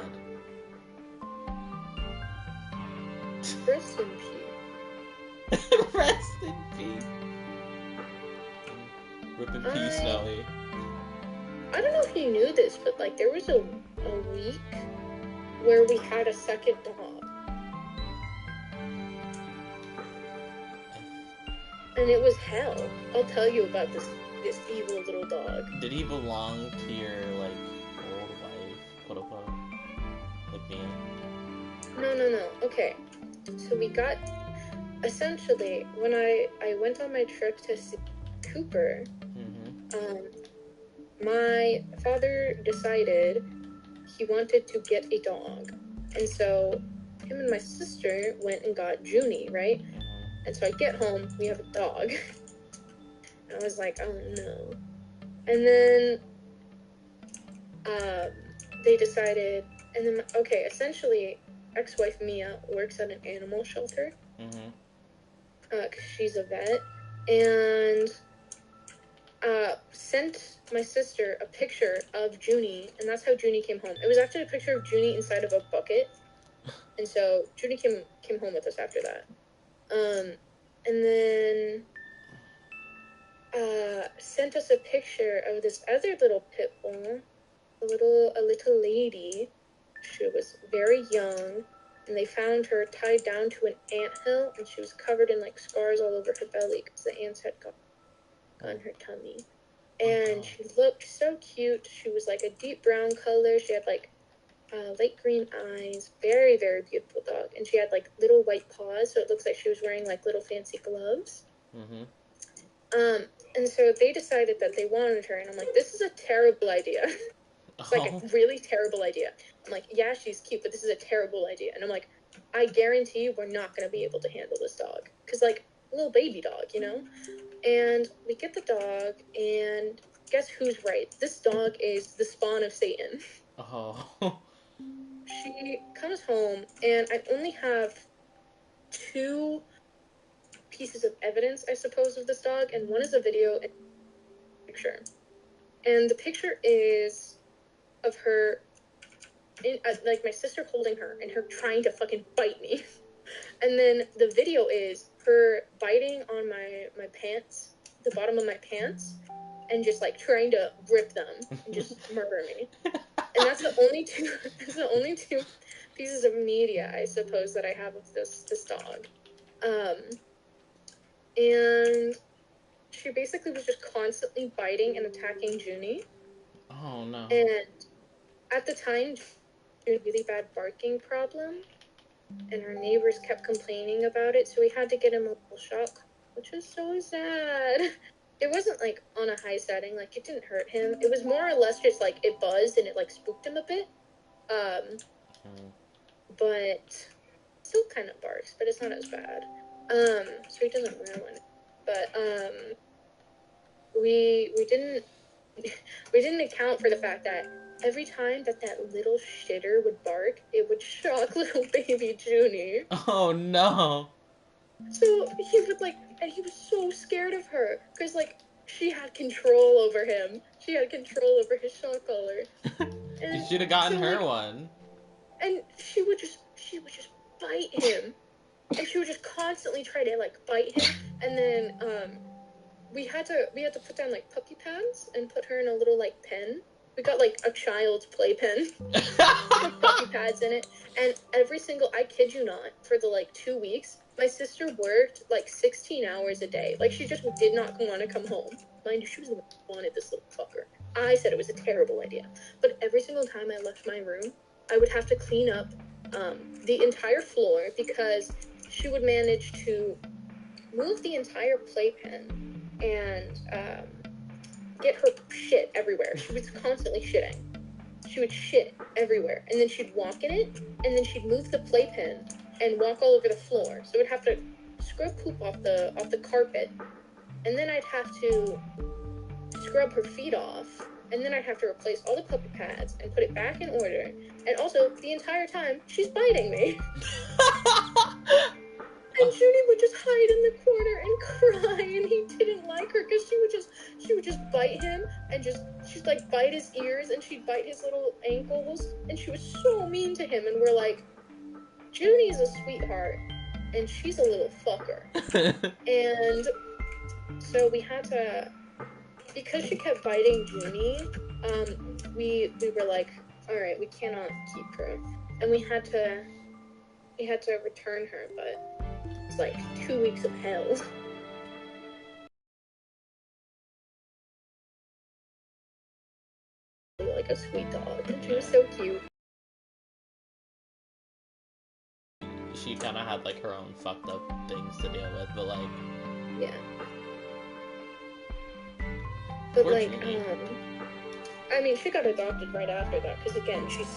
Rest in peace. Rest in peace. Rip in peace, Snowy. I don't know if you knew this, but like there was a week where we had a second dog. And it was hell. I'll tell you about this evil little dog. Did he belong to your like old wife, quote unquote? Like me? No. Okay. So we got essentially when I went on my trip to see Cooper, my father decided he wanted to get a dog. And so him and my sister went and got Junie, right? And so I get home, we have a dog. And I was like, oh no. And then they decided, and then, okay, essentially, ex-wife Mia works at an animal shelter. Cause she's a vet. And sent my sister a picture of Junie, and that's how Junie came home. It was actually a picture of Junie inside of a bucket. And so Junie came home with us after that. And then sent us a picture of this other little pit bull, a little lady. She was very young, and they found her tied down to an anthill, and she was covered in like scars all over her belly because the ants had got on her tummy. And she looked so cute. She was like a deep brown color. She had like light green eyes. Very, very beautiful dog. And she had like little white paws, so it looks like she was wearing like little fancy gloves. And so they decided that they wanted her, and I'm like, this is a terrible idea. It's like a really terrible idea. I'm like, yeah, she's cute, but this is a terrible idea. And I'm like, I guarantee you we're not going to be able to handle this dog. Because, like, a little baby dog, you know? And we get the dog, and guess who's right? This dog is the spawn of Satan. She comes home, and I only have 2 pieces of evidence, I suppose, of this dog, and one is a video and a picture. And the picture is of her, like my sister holding her, and her trying to fucking bite me. And then the video is her biting on my pants, the bottom of my pants, and just like trying to rip them and just murder me. And that's the only 2 pieces of media, I suppose, that I have of this dog. And she basically was just constantly biting and attacking Junie. Oh no. And at the time, she had a really bad barking problem, and our neighbors kept complaining about it, so we had to get him a little shock, which was so sad. It wasn't like on a high setting, like it didn't hurt him. It was more or less just like it buzzed and it like spooked him a bit. But still kind of barks, but it's not as bad. So he doesn't wear one. But we didn't account for the fact that every time that little shitter would bark, it would shock little baby Junie. Oh no. So he would like, and he was so scared of her because like she had control over him. She had control over his shock collar. You should have gotten her one. And she would just bite him, and she would just constantly try to like bite him. And then we had to put down like puppy pads and put her in a little like pen. We got like a child's playpen with puppy pads in it. And I kid you not, for the like 2 weeks, my sister worked like 16 hours a day. Like she just did not want to come home. Mind you, she was the one who wanted this little fucker. I said it was a terrible idea. But every single time I left my room, I would have to clean up the entire floor because she would manage to move the entire playpen and get her shit everywhere. She was constantly shitting. She would shit everywhere, and then she'd walk in it, and then she'd move the playpen and walk all over the floor. So I'd have to scrub poop off the carpet, and then I'd have to scrub her feet off, and then I'd have to replace all the puppy pads and put it back in order. And also, the entire time, she's biting me. And Judy would just hide in the corner and cry, and he didn't like her because she would just bite him and she'd like bite his ears and she'd bite his little ankles, and she was so mean to him. And we're like, Judy's a sweetheart and she's a little fucker. And so we had to, because she kept biting Junie, we were like, all right, we cannot keep her, and we had to return her, but it's like 2 weeks of hell. Like a sweet dog, and she was so cute. She kind of had like her own fucked up things to deal with, but like, yeah. But like, Junie. I mean, she got adopted right after that because again, she was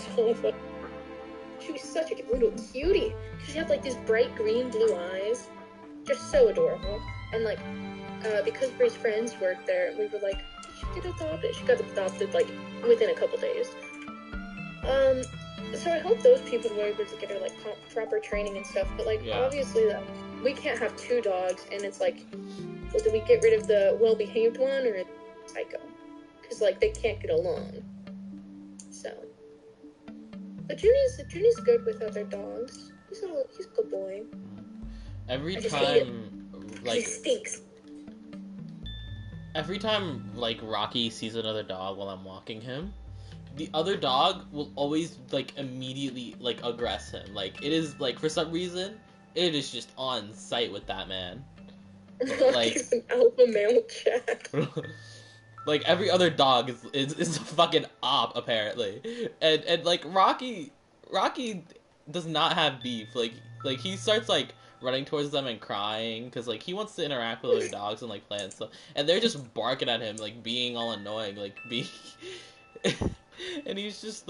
such a little cutie. She had like these bright green blue eyes, just so adorable. And like, because Bree's friends worked there, we were like, she should get adopted. She got adopted like within a couple days. So I hope those people were able to get her like proper training and stuff. But like, obviously, we can't have 2 dogs, and it's like, well, do we get rid of the well-behaved one or psycho? Because like they can't get along. So, but Junie's good with other dogs. He's a good boy. Every time, like, he stinks. Every time, like, Rocky sees another dog while I'm walking him, the other dog will always, like, immediately, like, aggress him. Like, it is, like, for some reason, it is just on sight with that man. Like, Rocky's an alpha male jack. like, every other dog is a fucking op, apparently. And like, Rocky does not have beef. Like, he starts, like, running towards them and crying because like he wants to interact with other dogs and like play and stuff, and they're just barking at him, like being all annoying, like being and he's just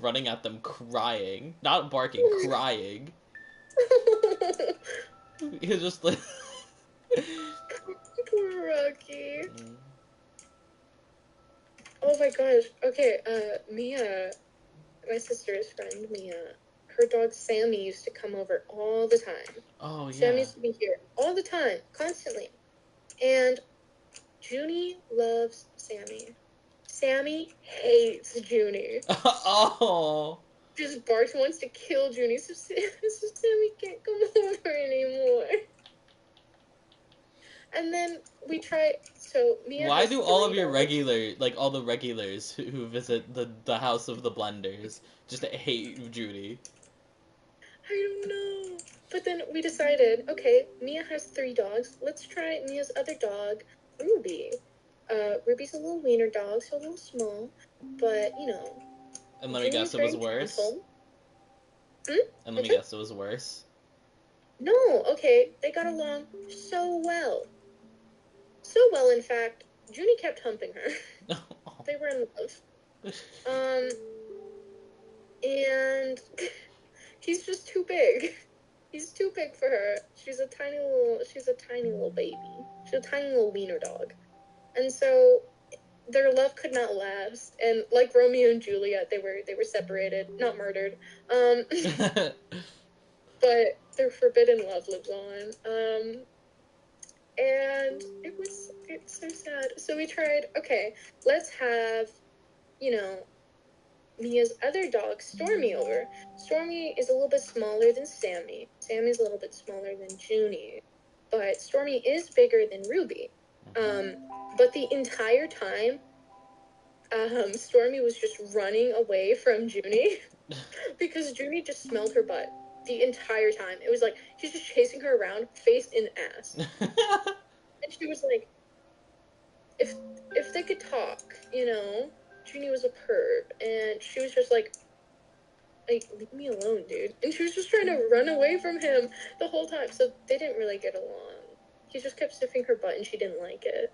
running at them crying, not barking, crying. He's just like poor Rocky. Oh my gosh. Okay, Mia, my sister's friend Mia, her dog Sammy used to come over all the time. Oh, yeah. Sammy used to be here all the time, constantly. And Junie loves Sammy. Sammy hates Junie. Oh. Just barks, wants to kill Junie, so Sammy can't come over anymore. And then we try. So Mia. Why do all of your all the regulars who visit the house of the Blenders just hate Judy? I don't know. But then we decided, okay, Mia has 3 dogs. Let's try Mia's other dog, Ruby. Ruby's a little wiener dog, so a little small, but you know. And let me guess, it was worse. And let me guess, it was worse. No, okay, they got along so well. So well, in fact, Junie kept humping her. They were in love. And he's just too big. He's too big for her. She's a tiny little baby. She's a tiny little wiener dog. And so their love could not last. And like Romeo and Juliet, they were separated, not murdered. But their forbidden love lives on. And it's so sad. So we tried, okay, let's have, Mia's other dog, Stormy, over. Stormy is a little bit smaller than Sammy. Sammy's a little bit smaller than Junie. But Stormy is bigger than Ruby. But the entire time, Stormy was just running away from Junie. Because Junie just smelled her butt the entire time. It was like, she's just chasing her around, face in ass. And she was like, if they could talk, Junie was a perv. And she was just like, like, leave me alone, dude. And she was just trying to run away from him the whole time. So they didn't really get along. He just kept sniffing her butt and she didn't like it.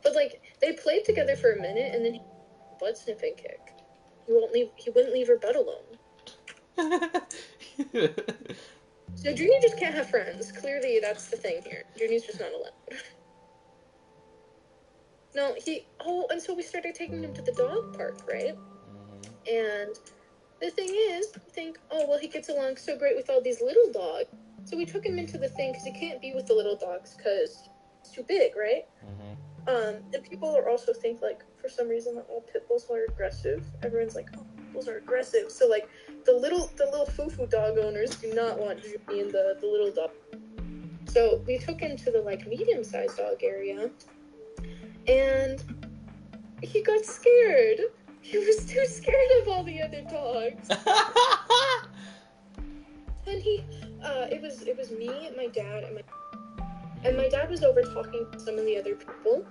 But, like, they played together for a minute and then he butt sniffing kick. He wouldn't leave her butt alone. So Junie just can't have friends. Clearly that's the thing here. Junie's just not allowed. No, and so we started taking him to the dog park, right? And the thing is, we think, oh, well, he gets along so great with all these little dogs. So we took him into the thing because he can't be with the little dogs because it's too big, right? And people are also think, like, for some reason that all pit bulls are aggressive. Everyone's like, oh, pit bulls are aggressive. So, like, the little foo-foo dog owners do not want Junie and the little dog. So we took him to the, like, medium-sized dog area. And he got scared. He was too scared of all the other dogs. And it was me, my dad, and my dad was over talking to some of the other people.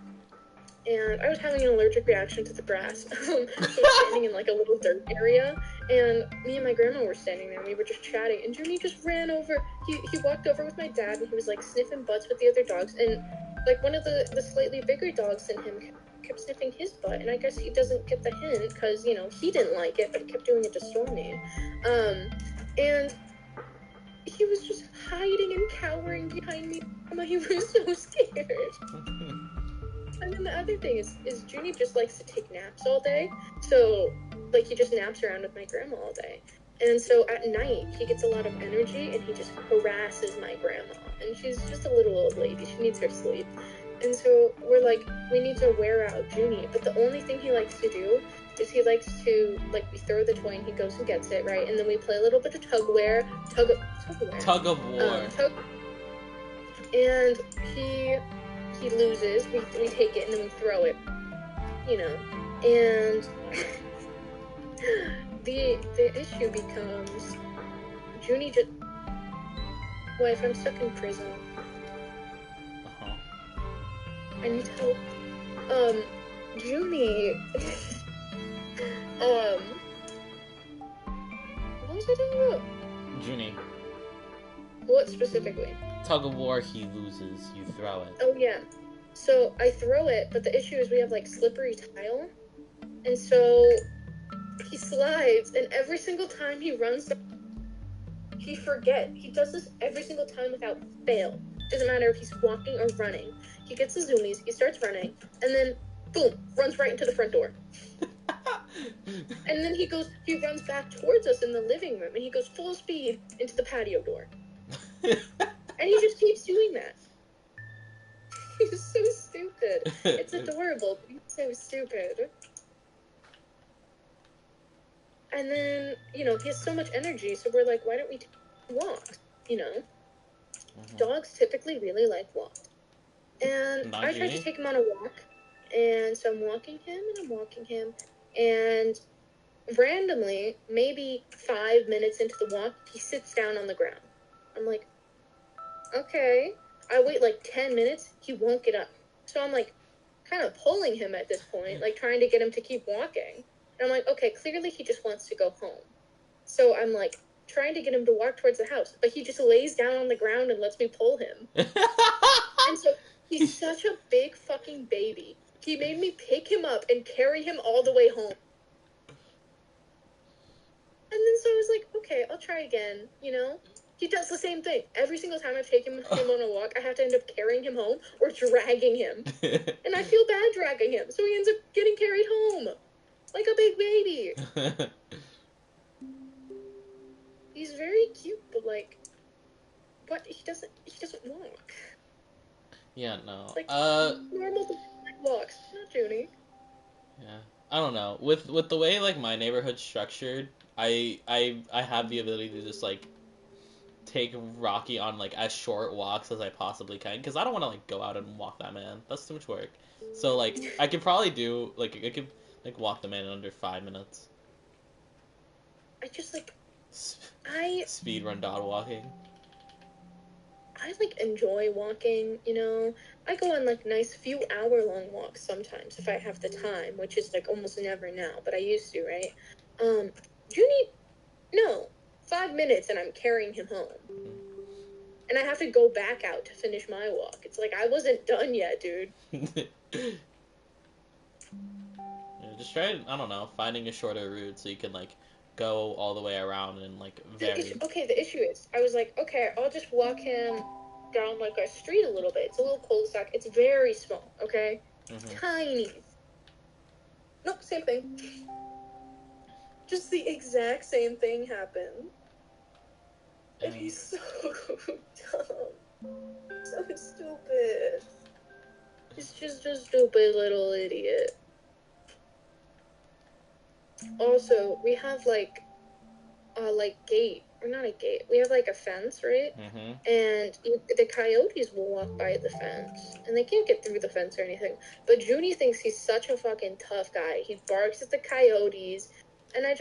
And I was having an allergic reaction to the grass. So I was standing in, like, a little dirt area. And me and my grandma were standing there, and we were just chatting. And Junie just ran over. He walked over with my dad, and he was, like, sniffing butts with the other dogs. And, like, one of the slightly bigger dogs than him kept sniffing his butt. And I guess he doesn't get the hint, because, you know, he didn't like it, but he kept doing it to Stormy. And he was just hiding and cowering behind me. He was so scared. And then the other thing is Junie just likes to take naps all day. So, like, he just naps around with my grandma all day. And so at night, he gets a lot of energy and he just harasses my grandma. And she's just a little old lady. She needs her sleep. And so we're like, we need to wear out Junie. But the only thing he likes to do is he likes to, like, we throw the toy and he goes and gets it, right? And then we play a little bit of tug of war. And he loses, we take it and then we throw it, you know, and the issue becomes Junie just, wife, I'm stuck in prison. I need help. Junie, what was I talking about? Junie. What specifically? Tug of war, he loses, you throw it. Oh, yeah. So I throw it, but the issue is we have, like, slippery tile. And so he slides, and every single time he runs, he forgets. He does this every single time without fail. Doesn't matter if he's walking or running. He gets the zoomies, he starts running, and then, boom, runs right into the front door. And then he runs back towards us in the living room, and he goes full speed into the patio door. And he just keeps doing that. He's so stupid. It's adorable, but he's so stupid. And then, you know, he has so much energy, so we're like, why don't we take walks? You know? Dogs typically really like walks. And I tried to take him on a walk, and so I'm walking him, and randomly, maybe 5 minutes into the walk, he sits down on the ground. I'm like, okay. I wait like 10 minutes, he won't get up. So I'm like, kind of pulling him at this point, like trying to get him to keep walking. And I'm like, okay, clearly he just wants to go home. So I'm like, trying to get him to walk towards the house, but he just lays down on the ground and lets me pull him. And so he's such a big fucking baby. He made me pick him up and carry him all the way home. And then so I was like, okay, I'll try again, you know? He does the same thing. Every single time I've taken him on a walk, I have to end up carrying him home or dragging him. And I feel bad dragging him, so he ends up getting carried home. Like a big baby. He's very cute, but like, what? He doesn't walk. Yeah, no. Like, normal walks, not Junie. Yeah. I don't know. With the way, like, my neighborhood's structured, I have the ability to just, like, take Rocky on, like, as short walks as I possibly can, because I don't want to, like, go out and walk that man. That's too much work. So, like, I could probably do, like, I could, like, walk the man in under 5 minutes. I just, like, Speed run dog walking. I, like, enjoy walking, you know? I go on, like, nice few hour-long walks sometimes, if I have the time, which is, like, almost never now, but I used to, right? Junie, No, 5 minutes and I'm carrying him home. And I have to go back out to finish my walk. It's like, I wasn't done yet, dude. Yeah, just try, I don't know, finding a shorter route so you can, like, go all the way around and, like, Okay, the issue is, I was like, okay, I'll just walk him down, like, a street a little bit. It's a little cul-de-sac. It's very small, okay? Tiny. Nope, same thing. Just the exact same thing happened. And he's so dumb. So stupid. He's just a stupid little idiot. Also, we have, like, gate. Or not a gate. We have, like, a fence, right? And the coyotes will walk by the fence. And they can't get through the fence or anything. But Junie thinks he's such a fucking tough guy. He barks at the coyotes. And I'd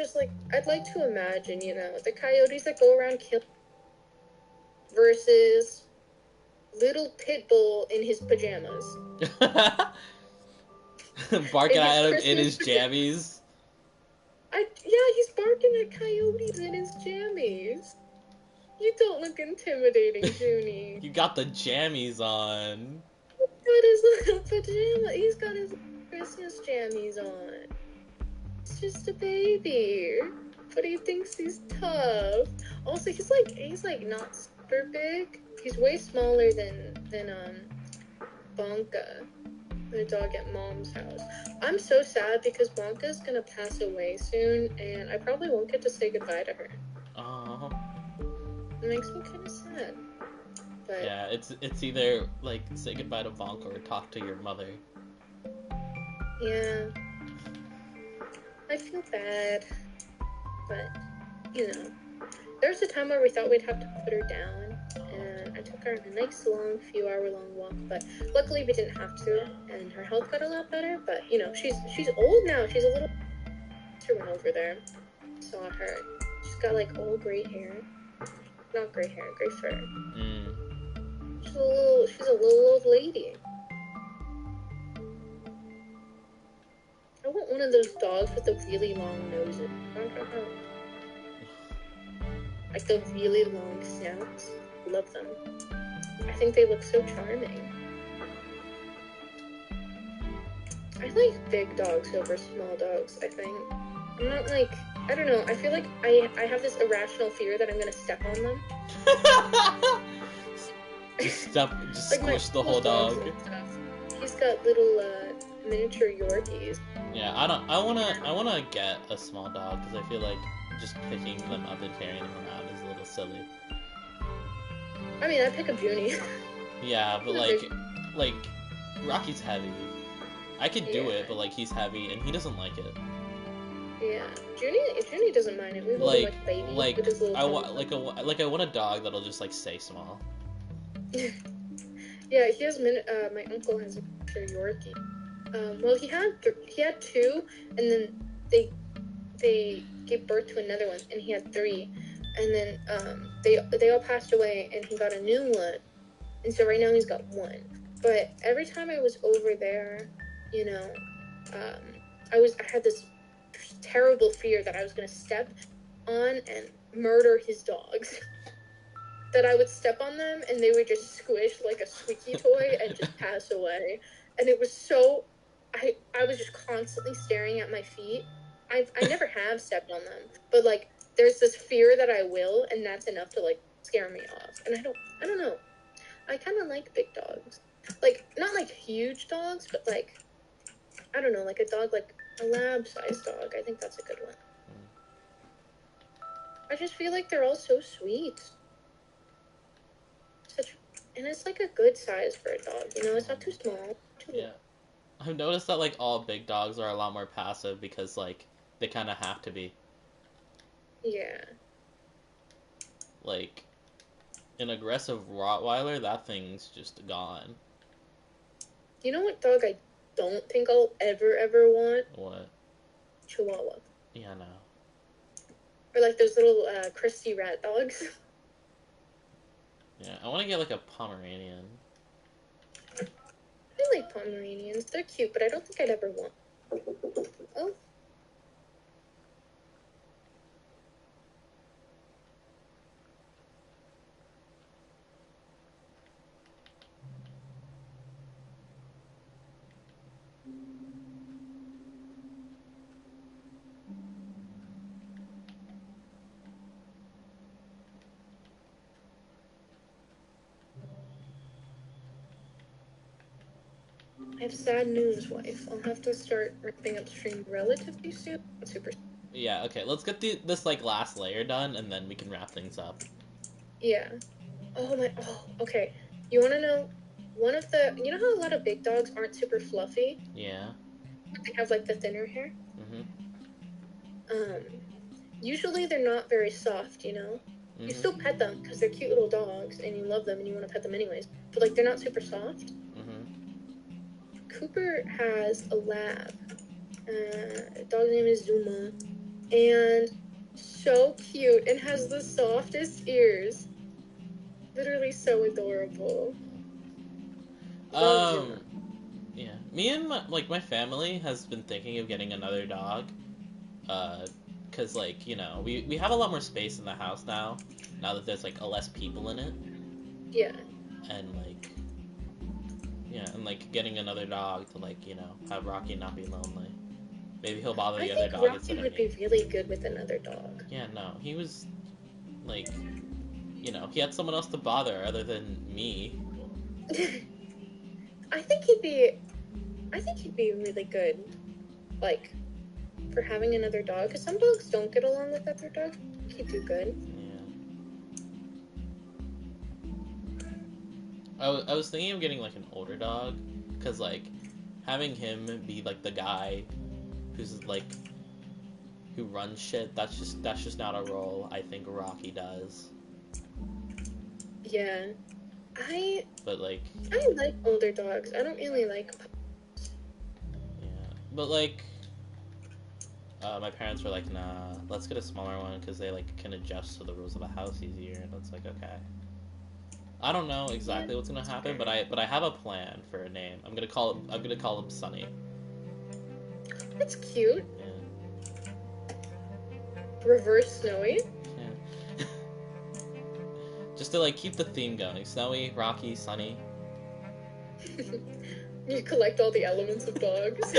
like to imagine, you know, the coyotes that go around killing versus little pit bull in his pajamas. Barking at him in his jammies. Yeah, he's barking at coyotes in his jammies. You don't look intimidating, Junie. You got the jammies on. He's got his little pajama. He's got his Christmas jammies on. He's just a baby, but he thinks he's tough. Also, he's like not super big. He's way smaller than Bonka, the dog at Mom's house. I'm so sad because Bonka's gonna pass away soon, and I probably won't get to say goodbye to her. Oh. It makes me kind of sad. But yeah, it's either like say goodbye to Bonka or talk to your mother. Yeah, I feel bad, but you know, there was a time where we thought we'd have to put her down, and I took her on a nice long, few-hour-long walk. But luckily, we didn't have to, and her health got a lot better. But you know, she's old now. She's a little. I went over there, saw her. She's got like all gray hair. Not gray hair, gray fur. She's a little old lady. I want one of those dogs with the really long noses. Like the really long snouts. Love them. I think they look so charming. I like big dogs over small dogs, I think. I'm not like, I don't know, I feel like I have this irrational fear that I'm gonna step on them. Just like squish the whole dog. He's got little miniature Yorkies. Yeah, I wanna get a small dog because I feel like just picking them up and carrying them around is a little silly. I mean, I pick up Junie. Yeah, but like Rocky's heavy. I could do it, but like he's heavy and he doesn't like it. Yeah, Junie doesn't mind it. We hold him like a baby with his little I want a dog that'll just like stay small. Yeah, he has my uncle has a miniature Yorkie. Well, he had two, and then they gave birth to another one, and he had three, and then they all passed away, and he got a new one, and so right now he's got one. But every time I was over there, you know, I had this terrible fear that I was gonna step on and murder his dogs. That I would step on them and they would just squish like a squeaky toy and just pass away. And it was so, I was just constantly staring at my feet. I never have stepped on them, but like there's this fear that I will, and that's enough to like scare me off. And I don't know. I kind of like big dogs, like not like huge dogs, but like I don't know, like a dog, like a lab-sized dog. I think that's a good one. I just feel like they're all so sweet. And it's like a good size for a dog, you know, it's not too small. Yeah. I've noticed that like all big dogs are a lot more passive because like they kind of have to be. Yeah. Like an aggressive Rottweiler, that thing's just gone. You know what dog I don't think I'll ever want? What? Chihuahua. Yeah, no. Or like those little Christy rat dogs. Yeah, I want to get like a Pomeranian. I like Pomeranians. They're cute, but I don't think I'd ever want. Oh. I have sad news, wife. I'll have to start wrapping up stream relatively soon. Not super. Yeah, okay, let's get this, like, last layer done, and then we can wrap things up. Yeah. Oh, okay. You want to know one of the... You know how a lot of big dogs aren't super fluffy? Yeah. They have, like, the thinner hair? Mm-hmm. Usually they're not very soft, you know? Mm-hmm. You still pet them because they're cute little dogs and you love them and you want to pet them anyways. But, like, they're not super soft. Mm-hmm. Cooper has a lab. Dog's name is Zuma. And so cute and has the softest ears. Literally so adorable. Love Zuma. Yeah. Me and my family has been thinking of getting another dog. Because, like, you know, we have a lot more space in the house now that there's, like, less people in it. Yeah. And, like, yeah, and, like, getting another dog to, like, you know, have Rocky not be lonely. Maybe he'll bother the other dog Rocky instead of would me. be really good with another dog. Yeah, no, he was, like, you know, he had someone else to bother other than me. I think he'd be really good, like, for having another dog. Because some dogs don't get along with other dogs. He'd do good. Yeah. I was thinking of getting, like, an older dog, because, like, having him be, like, the guy who's, like, who runs shit, that's just not a role I think Rocky does. Yeah. But, like... I like older dogs. I don't really like... Yeah. But, like... my parents were like, nah, let's get a smaller one, because they, like, can adjust to the rules of the house easier, and it's like, okay. I don't know exactly what's gonna happen, but I have a plan for a name. I'm gonna call him Sunny. That's cute. Yeah. Reverse Snowy. Yeah. Just to, like, keep the theme going. Snowy, Rocky, Sunny. You collect all the elements of dogs.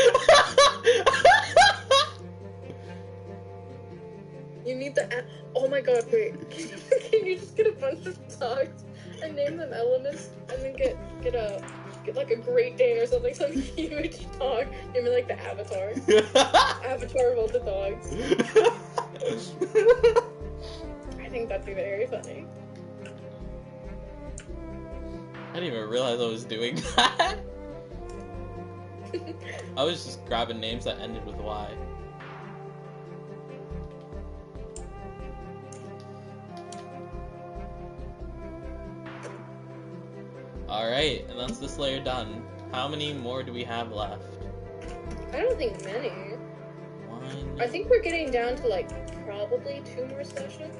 You need the... Oh my god, wait. Can you just get a bunch of dogs and name them elements and then get like a Great Dane or something, some huge dog, name it like the Avatar. Avatar of all the dogs. I think that'd be very funny. I didn't even realize I was doing that. I was just grabbing names that ended with Y. Alright, and that's this layer done. How many more do we have left? I don't think many. One. I think we're getting down to, like, probably 2 more sessions.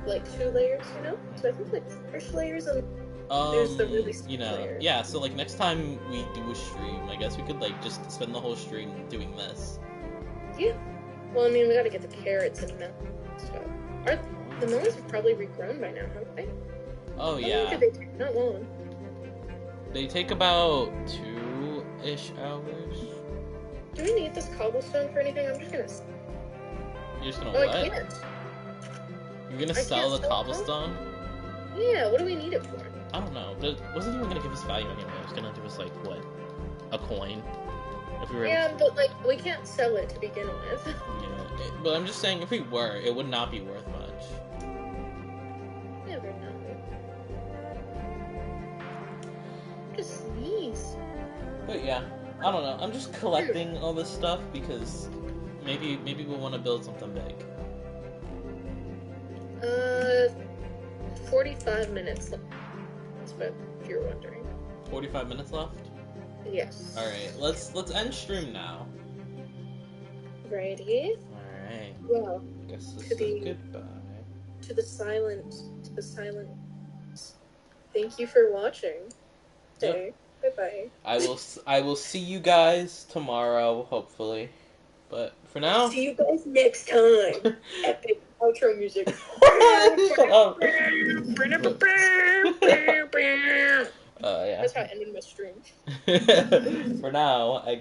Like, 2 layers, you know? So I think, like, first layers and there's the really you know, layer. yeah, so, like, next time we do a stream, I guess we could, like, just spend the whole stream doing this. Yeah. Well, I mean, we gotta get the carrots and melons and stuff. The melons have probably regrown by now, haven't they? Oh, How yeah. long did they take? Not long. They take about 2-ish hours. Do we need this cobblestone for anything? I'm just gonna... You're just gonna Oh, what? I can't. You're gonna I sell can't the sell cobblestone? Yeah, what do we need it for? I don't know. It wasn't even gonna give us value anyway. It was gonna give us, like, what? A coin? If we were... Yeah, but, like, we can't sell it to begin with. Yeah, but I'm just saying, if we were, it would not be worth much. Never know. Just sneeze. But yeah, I don't know. I'm just collecting all this stuff because maybe we'll want to build something big. 45 minutes left. But if you're wondering. 45 minutes left? Yes. Alright, let's end stream now. Righty. Alright. Well, Guess this to is the- goodbye. to the silent. Thank you for watching. Okay. Goodbye. I will see you guys tomorrow, hopefully. But for now... See you guys next time. Epic outro music. Shut up. Yeah. That's how I ended my stream. For now, I